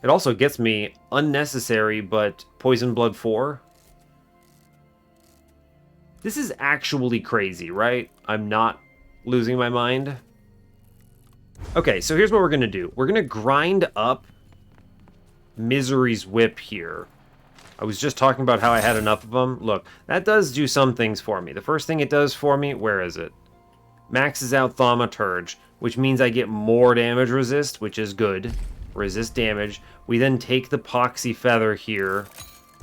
It also gets me unnecessary, but Poison Blood 4. This is actually crazy, right? I'm not losing my mind. Okay, so here's what we're going to do. We're going to grind up Misery's Whip here. I was just talking about how I had enough of them. Look, that does do some things for me. The first thing it does for me, where is it? Maxes out Thaumaturge, which means I get more damage resist, which is good. Resist damage. We then take the Poxy Feather here,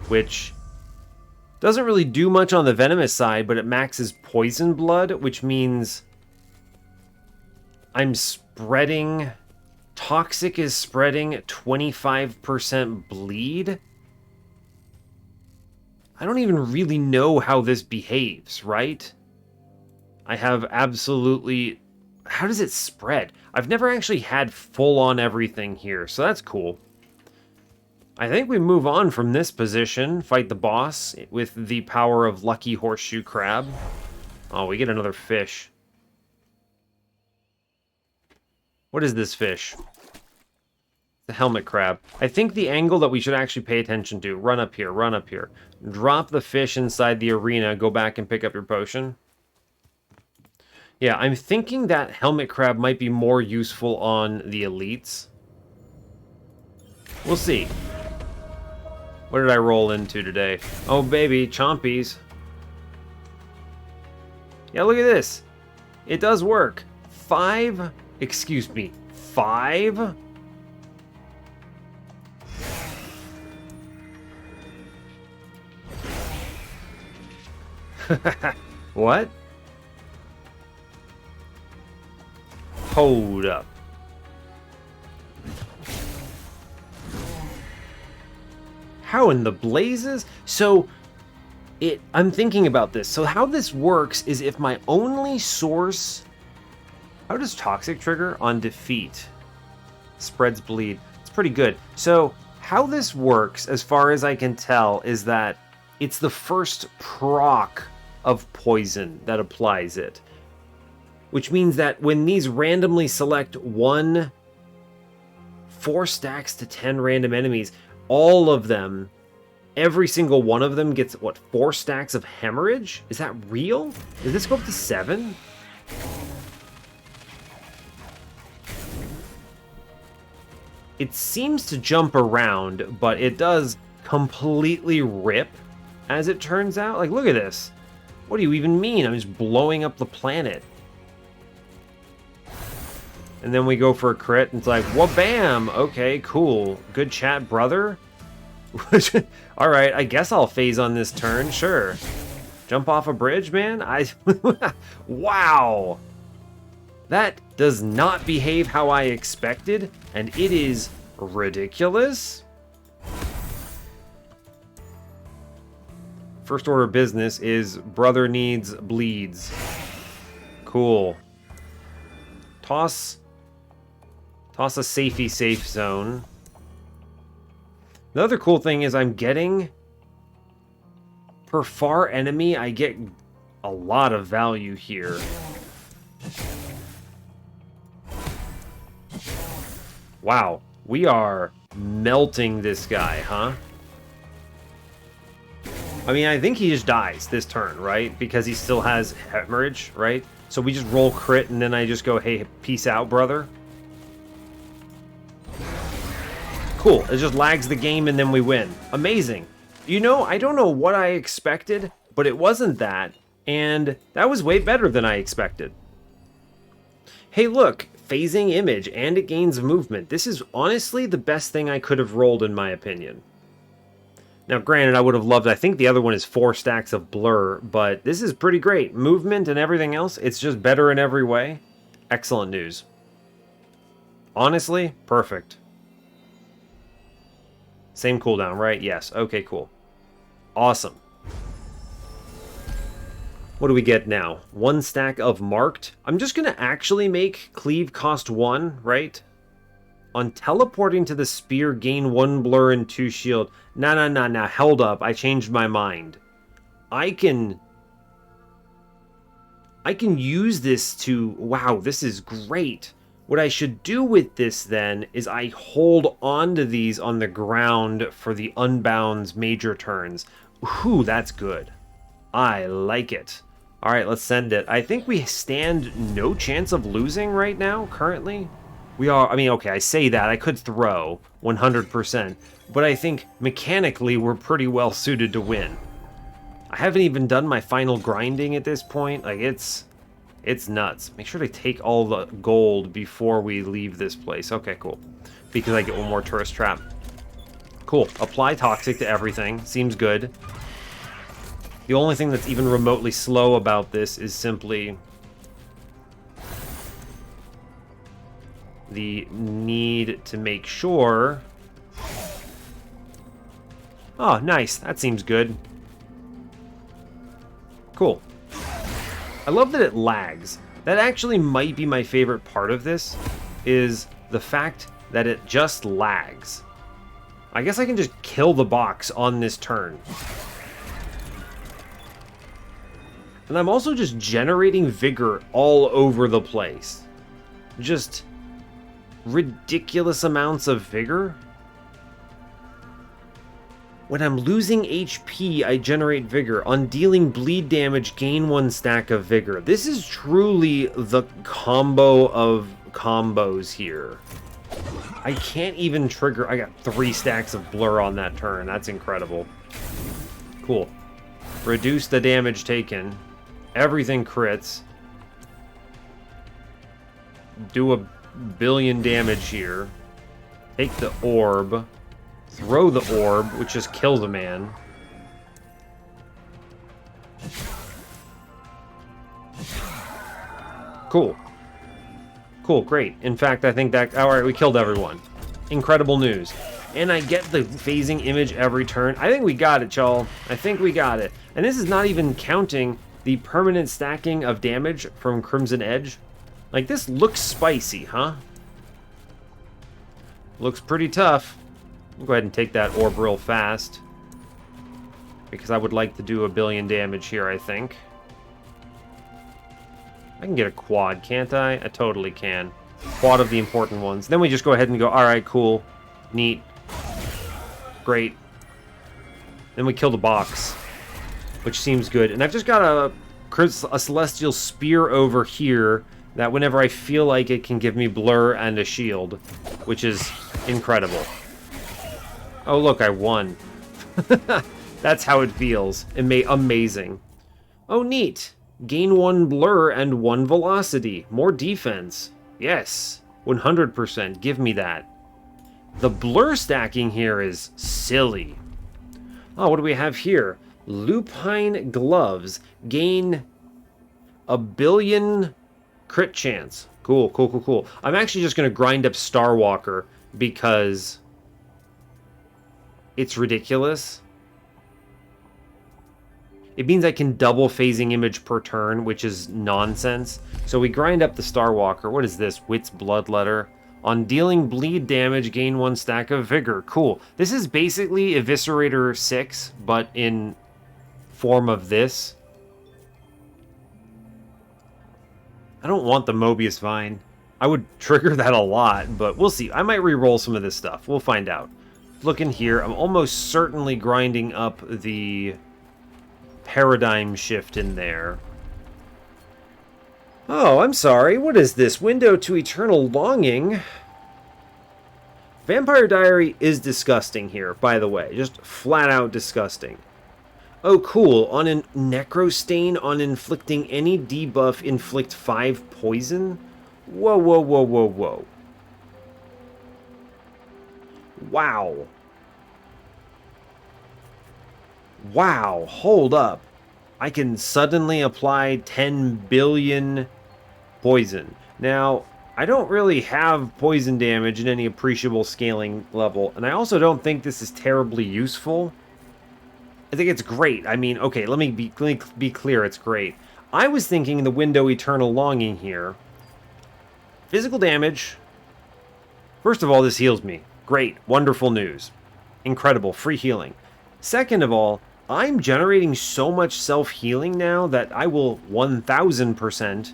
which doesn't really do much on the venomous side, but it maxes Poison Blood, which means I'm spreading... Toxic is spreading 25% bleed. I don't even really know how this behaves, right? I have absolutely... How does it spread? I've never actually had full-on everything here, so that's cool. I think we move on from this position, fight the boss with the power of Lucky Horseshoe Crab. Oh, we get another fish. What is this fish? The helmet crab. I think the angle that we should actually pay attention to. Run up here, run up here. Drop the fish inside the arena, go back and pick up your potion. Yeah, I'm thinking that helmet crab might be more useful on the elites. We'll see. What did I roll into today? Oh, baby, chompies. Yeah, look at this. It does work. 5... Excuse me. 5... What? Hold up. How in the blazes? So, I'm thinking about this. So how this works is if my only source... How does Toxic trigger? On defeat. Spreads bleed. It's pretty good. So, how this works, as far as I can tell, is that it's the first proc of poison that applies it. Which means that when these randomly select 4 stacks to 10 random enemies, all of them, every single one of them gets, what, 4 stacks of hemorrhage? Is that real? Did this go up to 7? It seems to jump around, but it does completely rip, as it turns out. Like, look at this. What do you even mean? I'm just blowing up the planet. And then we go for a crit, and it's like, wha-bam! Okay, cool. Good chat, brother. Alright, I guess I'll phase on this turn, sure. Jump off a bridge, man? Wow! That does not behave how I expected, and it is ridiculous. First order of business is brother needs bleeds. Cool. Toss a safety safe zone. The other cool thing is I'm getting, per far enemy, I get a lot of value here. Wow, we are melting this guy, huh? I mean, I think he just dies this turn, right? Because he still has hemorrhage, right? So we just roll crit and then I just go, hey, peace out, brother. Cool, it just lags the game and then we win. Amazing. You know, I don't know what I expected, but it wasn't that. And that was way better than I expected. Hey, look, phasing image and it gains movement. This is honestly the best thing I could have rolled in my opinion. Now, granted, I would have loved, I think the other one is 4 stacks of blur, but this is pretty great. Movement and everything else, it's just better in every way. Excellent news. Honestly, perfect. Same cooldown, right? Yes. Okay, cool. Awesome. What do we get now? 1 stack of marked. I'm just going to actually make cleave cost 1, right? On teleporting to the spear, gain 1 blur and 2 shield. Nah. Held up. I changed my mind. I can use this to... Wow, this is great. What I should do with this, then, is I hold on to these on the ground for the Unbound's major turns. Ooh, that's good. I like it. Alright, let's send it. I think we stand no chance of losing right now, currently. We are, I mean, okay, I say that. I could throw 100%. But I think mechanically we're pretty well suited to win. I haven't even done my final grinding at this point. Like, it's nuts. Make sure to take all the gold before we leave this place. Okay, cool. Because I get one more tourist trap. Cool. Apply toxic to everything. Seems good. The only thing that's even remotely slow about this is simply the need to make sure... Oh, nice. That seems good. Cool. I love that it lags. That actually might be my favorite part of this, is the fact that it just lags. I guess I can just kill the box on this turn. And I'm also just generating vigor all over the place. Just ridiculous amounts of vigor. When I'm losing HP, I generate vigor. On dealing bleed damage, gain 1 stack of vigor. This is truly the combo of combos here. I can't even trigger... I got 3 stacks of blur on that turn. That's incredible. Cool. Reduce the damage taken. Everything crits. Do a billion damage here. Take the orb. Throw the orb, which just kills a man. Cool. Cool, great. In fact, I think that... Alright, we killed everyone. Incredible news. And I get the phasing image every turn. I think we got it, y'all. I think we got it. And this is not even counting the permanent stacking of damage from Crimson Edge. Like, this looks spicy, huh? Looks pretty tough. I'll go ahead and take that orb real fast. Because I would like to do a billion damage here, I think. I can get a quad, can't I? I totally can. Quad of the important ones. Then we just go ahead and go, alright, cool. Neat. Great. Then we kill the box. Which seems good. And I've just got a Celestial Spear over here that whenever I feel like it can give me blur and a shield. Which is incredible. Oh, look, I won. That's how it feels. Amazing. Oh, neat. Gain 1 blur and 1 velocity. More defense. Yes. 100%. Give me that. The blur stacking here is silly. Oh, what do we have here? Lupine gloves. Gain a billion crit chance. Cool, cool, cool, cool. I'm actually just going to grind up Starwalker because it's ridiculous. It means I can double phasing image per turn, which is nonsense. So we grind up the Starwalker. What is this? Wit's Bloodletter. On dealing bleed damage, gain 1 stack of vigor. Cool. This is basically Eviscerator 6, but in form of this. I don't want the Mobius Vine. I would trigger that a lot, but we'll see. I might re-roll some of this stuff. We'll find out. Looking here, I'm almost certainly grinding up the paradigm shift in there. Oh, I'm sorry. What is this? Window to Eternal Longing. Vampire Diary is disgusting here, by the way. Just flat out disgusting. Oh, cool. On a Necro Stain, on inflicting any debuff, inflict 5 poison? Whoa, whoa, whoa, whoa, whoa. Wow. Wow, hold up. I can suddenly apply 10 billion poison. Now, I don't really have poison damage in any appreciable scaling level, and I also don't think this is terribly useful. I think it's great. I mean, okay, let me be clear, it's great. I was thinking the window Eternal Longing here. Physical damage. First of all, this heals me. Great, wonderful news. Incredible, free healing. Second of all, I'm generating so much self-healing now that I will 1000%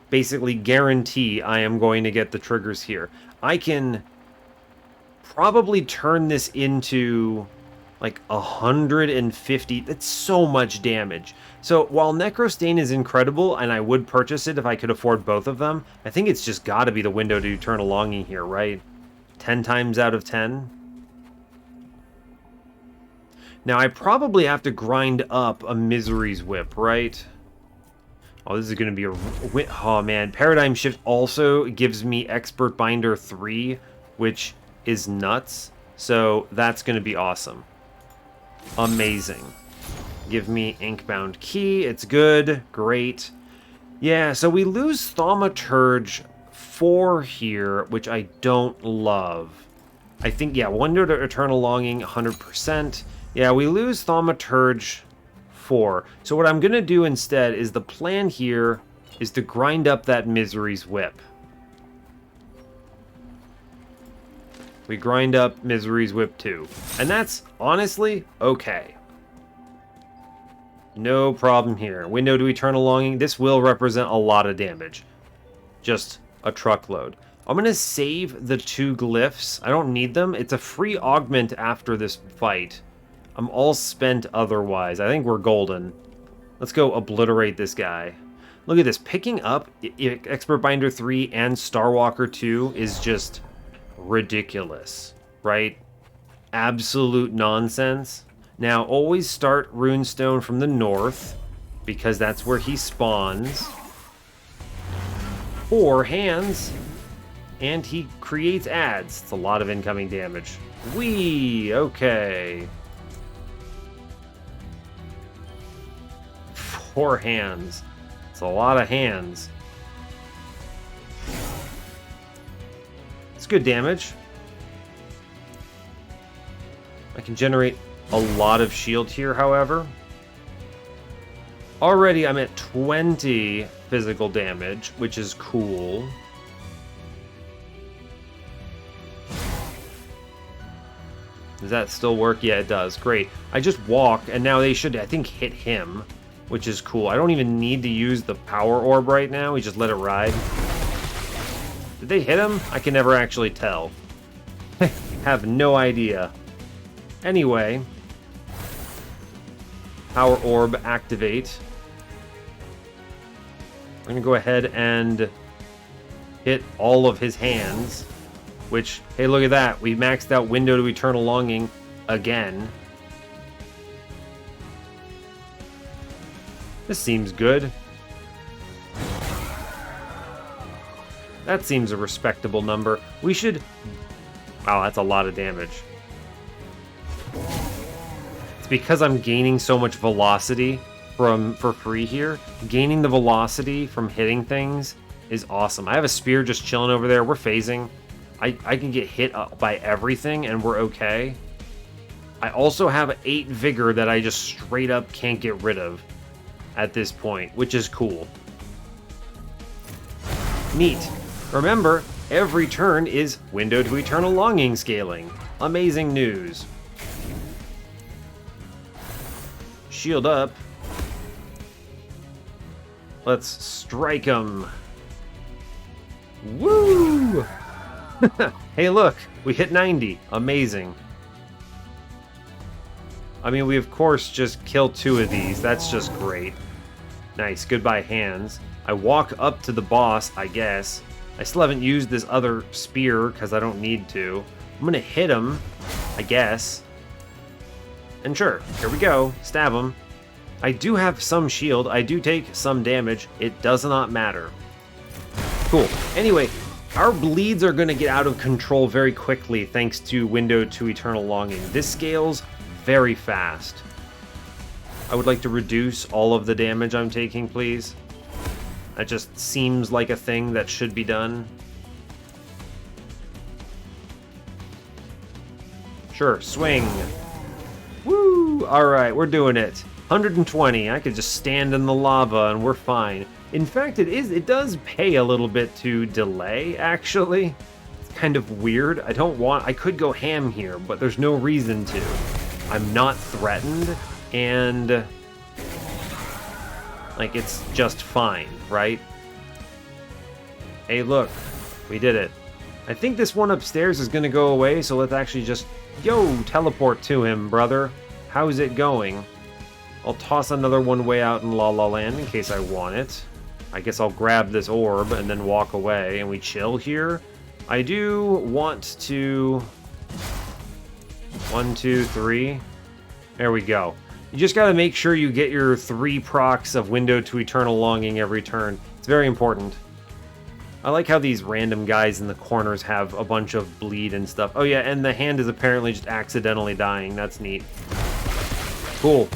basically guarantee I am going to get the triggers here. I can probably turn this into Like 150. That's so much damage. So while Necrostain is incredible, and I would purchase it if I could afford both of them, I think it's just got to be the Window to Eternal Longing here, right? 10 times out of 10. Now I probably have to grind up a Misery's Whip, right? Oh, this is going to be a... Oh, man. Paradigm Shift also gives me Expert Binder 3, which is nuts. So that's going to be awesome. Amazing. Give me Inkbound Key. It's good. Great. Yeah, so we lose Thaumaturge 4 here, which I don't love. I think, yeah, Wonder to Eternal Longing, 100%. Yeah, we lose Thaumaturge 4. So what I'm going to do instead is the plan here is to grind up that Misery's Whip. We grind up Misery's Whip too. And that's, honestly, okay. No problem here. Window to Eternal Longing. This will represent a lot of damage. Just a truckload. I'm going to save the 2 glyphs. I don't need them. It's a free augment after this fight. I'm all spent otherwise. I think we're golden. Let's go obliterate this guy. Look at this. Picking up Expert Binder 3 and Starwalker 2 is just ridiculous, right? Absolute nonsense. Now, always start Runestone from the north, because that's where he spawns. 4 hands, and he creates adds. It's a lot of incoming damage. Whee! Okay. 4 hands. It's a lot of hands. It's good damage. I can generate a lot of shield here, however. Already I'm at 20 physical damage, which is cool. Does that still work? Yeah, it does. Great. I just walk, and now they should, I think, hit him, which is cool. I don't even need to use the power orb right now. We just let it ride. Did they hit him? I can never actually tell. I have no idea. Anyway. Power orb activate. We're going to go ahead and hit all of his hands. Which, hey, look at that. We maxed out Window to Eternal Longing again. This seems good. That seems a respectable number. We should... Wow, that's a lot of damage. It's because I'm gaining so much velocity for free here. Gaining the velocity from hitting things is awesome. I have a spear just chilling over there. We're phasing. I can get hit by everything and we're okay. I also have 8 vigor that I just straight up can't get rid of at this point, which is cool. Neat. Remember, every turn is Window to Eternal Longing scaling. Amazing news. Shield up. Let's strike him. Woo! Hey, look, we hit 90. Amazing. I mean, we of course just killed 2 of these. That's just great. Nice. Goodbye, hands. I walk up to the boss, I guess. I still haven't used this other spear because I don't need to. I'm going to hit him, I guess. And sure, here we go. Stab him. I do have some shield. I do take some damage. It does not matter. Cool. Anyway, our bleeds are going to get out of control very quickly thanks to Window to Eternal Longing. This scales very fast. I would like to reduce all of the damage I'm taking, please. That just seems like a thing that should be done. Sure, swing. Woo! Alright, we're doing it. 120. I could just stand in the lava and we're fine. In fact, it does pay a little bit to delay, actually. It's kind of weird. I could go ham here, but there's no reason to. I'm not threatened, and like, it's just fine, right? Hey, look, we did it. I think this one upstairs is going to go away, so let's actually just, teleport to him, brother. How's it going? I'll toss another one way out in La La Land in case I want it. I guess I'll grab this orb and then walk away, and we chill here. I do want to... 1, 2, 3. There we go. You just got to make sure you get your 3 procs of Window to Eternal Longing every turn. It's very important. I like how these random guys in the corners have a bunch of bleed and stuff. Oh yeah, and the hand is apparently just accidentally dying. That's neat. Cool.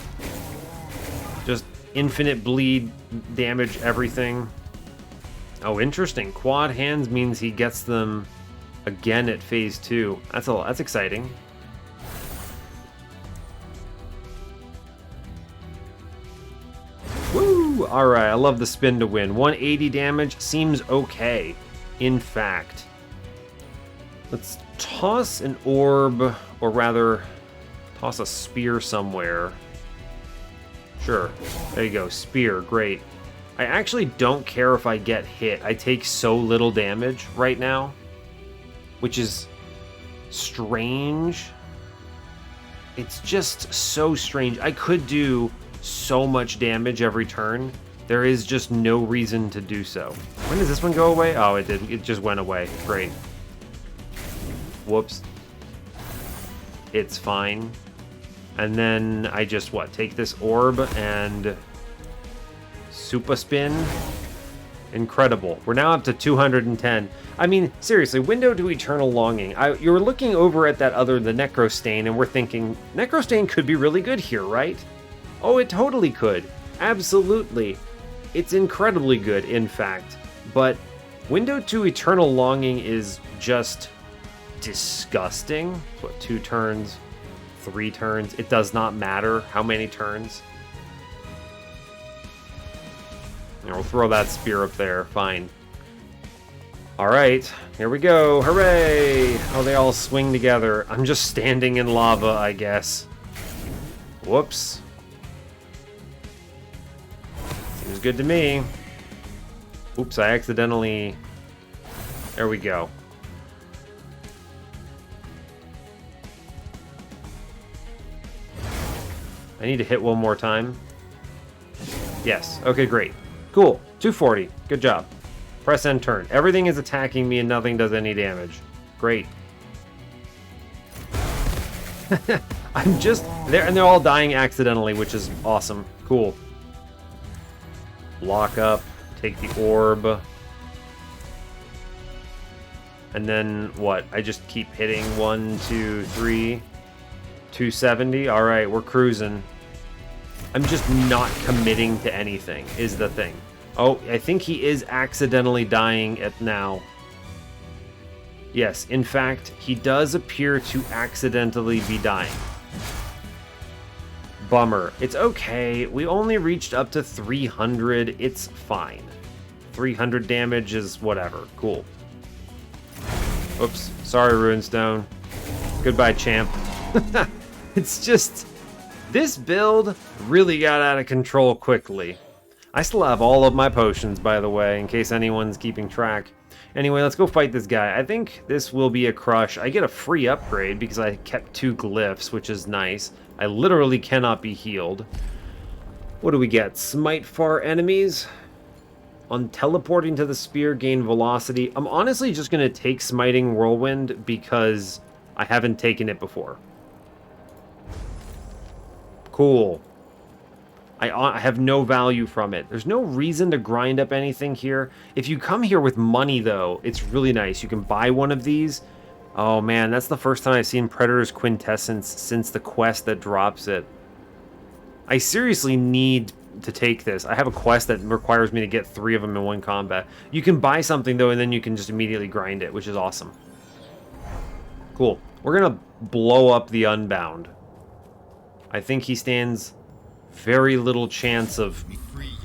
Just infinite bleed, damage everything. Oh, interesting. Quad hands means he gets them again at phase 2. That's exciting. Woo! Alright, I love the spin to win. 180 damage seems okay, in fact. Let's toss an orb, or rather, toss a spear somewhere. Sure. There you go. Spear. Great. I actually don't care if I get hit. I take so little damage right now, which is strange. It's just so strange. I could do so much damage every turn. There is just no reason to do so. When does this one go away? Oh, it did. It just went away. Great. Whoops. It's fine. And then I just, take this orb and super spin. Incredible. We're now up to 210. I mean, seriously, Window to Eternal Longing. You were looking over at the Necrostain, and we're thinking, Necrostain could be really good here, right? Oh, it totally could. Absolutely. It's incredibly good, in fact. But Window to Eternal Longing is just disgusting. 2 turns? 3 turns? It does not matter how many turns. And we'll throw that spear up there. Fine. Alright, here we go. Hooray! Oh, they all swing together. I'm just standing in lava, I guess. Whoops. Seems good to me. Oops, I accidentally... There we go. I need to hit one more time. Yes. Okay, great. Cool. 240. Good job. Press end turn. Everything is attacking me and nothing does any damage. Great. I'm just there, and they're all dying accidentally, which is awesome. Cool. Lock up. Take the orb. And then what? I just keep hitting 1, 2, 3. 270. All right, we're cruising. I'm just not committing to anything, is the thing. Oh, I think he is accidentally dying at now. Yes, in fact, he does appear to accidentally be dying. Bummer. It's okay. We only reached up to 300. It's fine. 300 damage is whatever. Cool. Oops. Sorry, Runestone. Goodbye, champ. It's just... This build really got out of control quickly. I still have all of my potions, by the way, in case anyone's keeping track. Anyway, let's go fight this guy. I think this will be a crush. I get a free upgrade because I kept 2 glyphs, which is nice. I literally cannot be healed. What do we get? Smite far enemies. On teleporting to the spear, gain velocity. I'm honestly just going to take Smiting Whirlwind because I haven't taken it before. Cool. I have no value from it. There's no reason to grind up anything here. If you come here with money, though, it's really nice. You can buy one of these. Oh, man, that's the first time I've seen Predator's Quintessence since the quest that drops it. I seriously need to take this. I have a quest that requires me to get 3 of them in one combat. You can buy something, though, and then you can just immediately grind it, which is awesome. Cool. We're going to blow up the Unbound. I think he stands very little chance of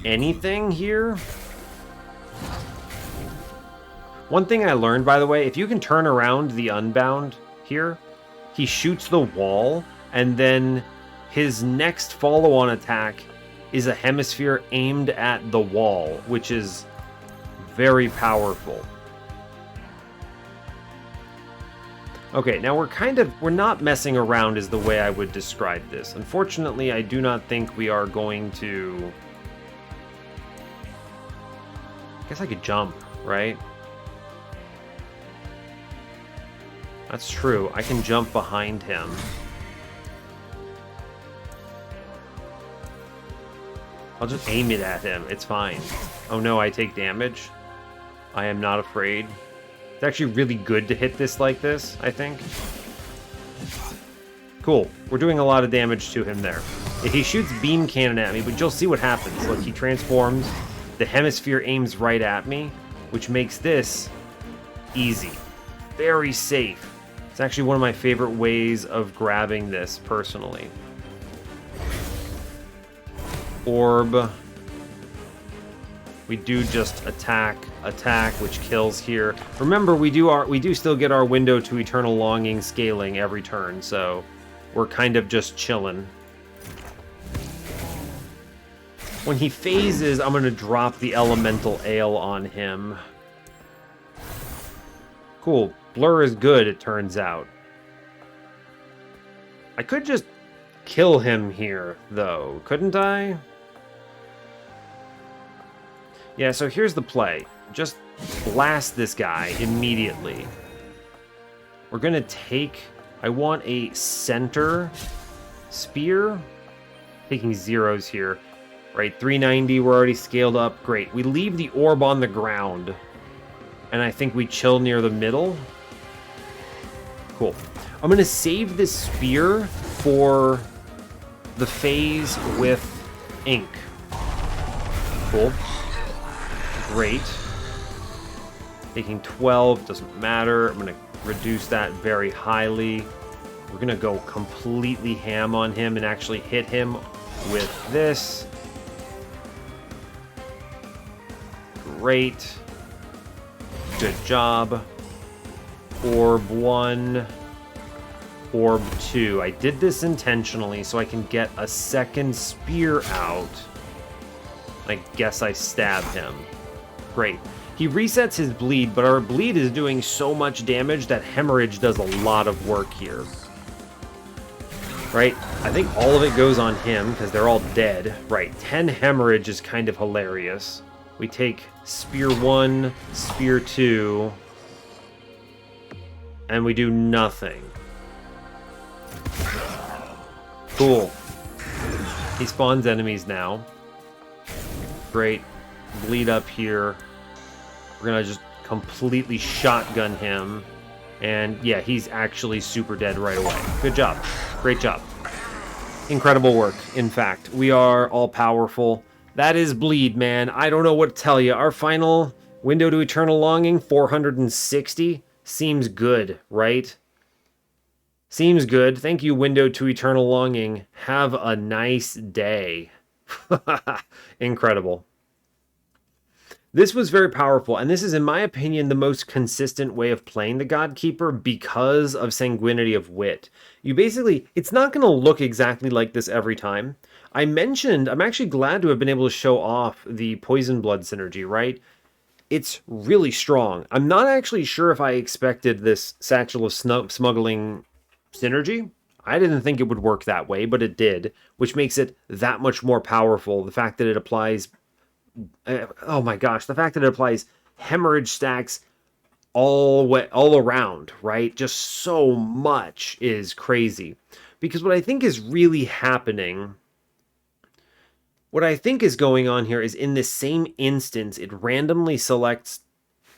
anything here. One thing I learned, by the way, if you can turn around the Unbound here, he shoots the wall, and then his next follow-on attack is a hemisphere aimed at the wall, which is very powerful. Okay, now we're not messing around is the way I would describe this. Unfortunately, I do not think we are going to... I guess I could jump, right? That's true. I can jump behind him. I'll just aim it at him. It's fine. Oh no, I take damage. I am not afraid. It's actually really good to hit this like this, I think. Cool. We're doing a lot of damage to him there. He shoots beam cannon at me, but you'll see what happens. Look, he transforms. The hemisphere aims right at me, which makes this easy. Very safe. It's actually one of my favorite ways of grabbing this, personally. Orb. We do just attack, which kills here. Remember, we do still get our window to eternal longing scaling every turn, so we're kind of just chilling. When he phases, I'm gonna drop the elemental ale on him. Cool. Blur is good, it turns out. I could just kill him here, though, couldn't I? Yeah, so here's the play. Just blast this guy immediately. We're gonna take... I want a center spear. Taking zeros here. Right, 390, we're already scaled up. Great. We leave the orb on the ground. And I think we chill near the middle. Cool. I'm gonna save this spear for the phase with ink. Cool. Great. Taking 12, doesn't matter. I'm gonna reduce that very highly. We're gonna go completely ham on him and actually hit him with this. Great. Good job. Orb 1. Orb 2. I did this intentionally so I can get a second spear out. I guess I stab him. Great. He resets his bleed, but our bleed is doing so much damage that hemorrhage does a lot of work here. Right? I think all of it goes on him because they're all dead. Right. 10 hemorrhage is kind of hilarious. We take spear 1, spear 2, and we do nothing. Cool. He spawns enemies now. Great. Bleed up here. We're gonna just completely shotgun him. And yeah, he's actually super dead right away. Good job. Great job. Incredible work, in fact. We are all powerful. That is bleed, man. I don't know what to tell you. Our final window to eternal longing, 460, seems good, right? Seems good. Thank you, window to eternal longing. Have a nice day. Incredible. This was very powerful, and this is, in my opinion, the most consistent way of playing the Godkeeper because of Sanguinity of Wit. You basically, it's not going to look exactly like this every time. I mentioned, I'm actually glad to have been able to show off the Poison Blood synergy, right? It's really strong. I'm not actually sure if I expected this Satchel of Smuggling synergy. I didn't think it would work that way, but it did, which makes it that much more powerful. The fact that it applies... oh my gosh, the fact that it applies hemorrhage stacks all around, right? Just so much is crazy. Because what I think is really happening... What I think is going on here is in this same instance, it randomly selects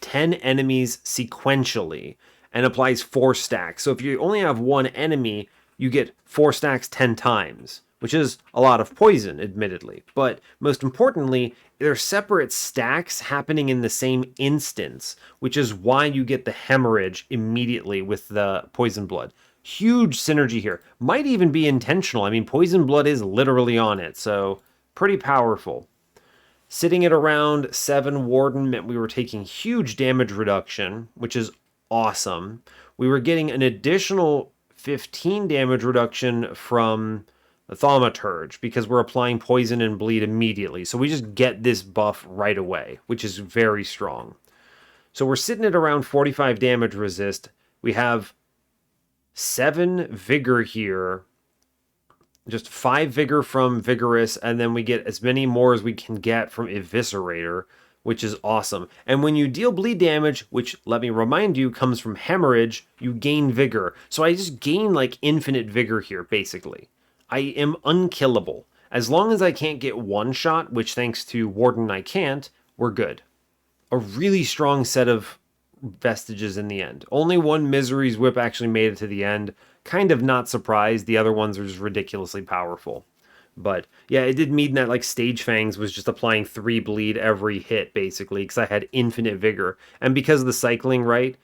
10 enemies sequentially and applies 4 stacks. So if you only have one enemy, you get 4 stacks 10 times, which is a lot of poison, admittedly. But most importantly, they're separate stacks happening in the same instance, which is why you get the hemorrhage immediately with the Poison Blood. Huge synergy here. Might even be intentional. I mean, Poison Blood is literally on it, so... pretty powerful. Sitting at around 7 Warden meant we were taking huge damage reduction, which is awesome. We were getting an additional 15 damage reduction from the Thaumaturge because we're applying poison and bleed immediately. So we just get this buff right away, which is very strong. So we're sitting at around 45 damage resist. We have 7 vigor here, just 5 vigor from Vigorous, and then we get as many more as we can get from Eviscerator, which is awesome. And when you deal bleed damage, which, let me remind you, comes from hemorrhage, you gain vigor. So I just gain like infinite vigor here, basically. I am unkillable. As long as I can't get one shot, which thanks to Warden I can't, we're good. A really strong set of vestiges in the end. Only one Misery's Whip actually made it to the end. Kind of not surprised. The other ones are just ridiculously powerful. But yeah, it did mean that like Stage Fangs was just applying 3 bleed every hit, basically, because I had infinite vigor. And because of the cycling, right?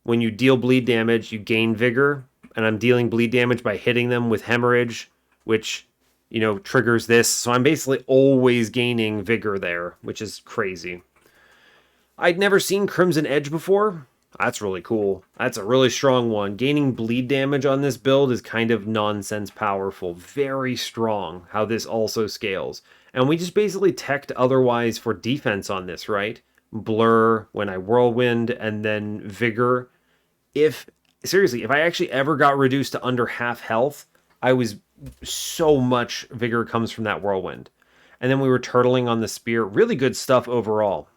When you deal bleed damage, you gain vigor. And I'm dealing bleed damage by hitting them with hemorrhage, which, you know, triggers this. So I'm basically always gaining vigor there, which is crazy. I'd never seen Crimson Edge before. That's really cool. That's a really strong one. Gaining bleed damage on this build is kind of nonsense powerful. Very strong how this also scales. And we just basically teched otherwise for defense on this, right? Blur when I whirlwind, and then vigor. Seriously, if I actually ever got reduced to under half health, I was so much vigor comes from that whirlwind. And then we were turtling on the spear. Really good stuff overall.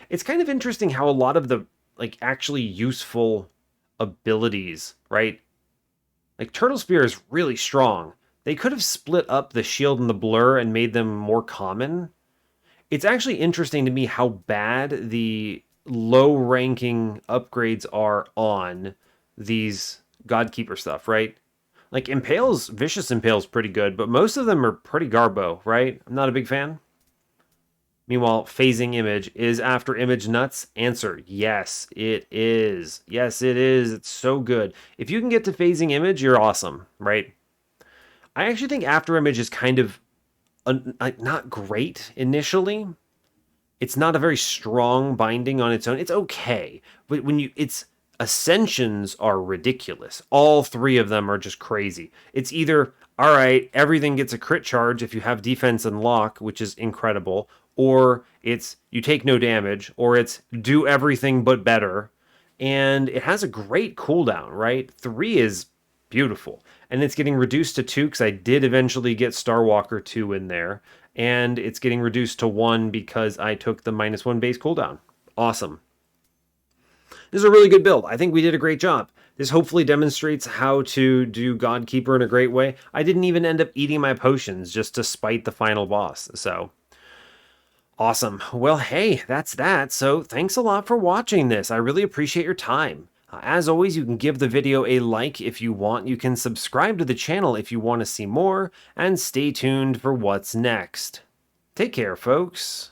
It's kind of interesting how a lot of the like actually useful abilities, right? Like Turtle Spear is really strong. They could have split up the shield and the blur and made them more common. It's actually interesting to me how bad the low ranking upgrades are on these Godkeeper stuff, right? Like Impale's, Vicious Impale's pretty good, but most of them are pretty garbo, right? I'm not a big fan. Meanwhile, phasing image is after image nuts. Answer, yes, it is. Yes, it is. It's so good. If you can get to phasing image, you're awesome, right? I actually think after image is kind of not great initially. It's not a very strong binding on its own. It's okay, but its ascensions are ridiculous. All 3 of them are just crazy. It's either, all right, everything gets a crit charge if you have defense and lock, which is incredible, or it's you take no damage, or it's do everything but better. And it has a great cooldown, right? 3 is beautiful. And it's getting reduced to 2 because I did eventually get Starwalker 2 in there. And it's getting reduced to 1 because I took the -1 base cooldown. Awesome. This is a really good build. I think we did a great job. This hopefully demonstrates how to do Godkeeper in a great way. I didn't even end up eating my potions just to spite the final boss. So awesome. Well, hey, that's that. So thanks a lot for watching this. I really appreciate your time. As always, you can give the video a like if you want. You can subscribe to the channel if you want to see more. And stay tuned for what's next. Take care, folks.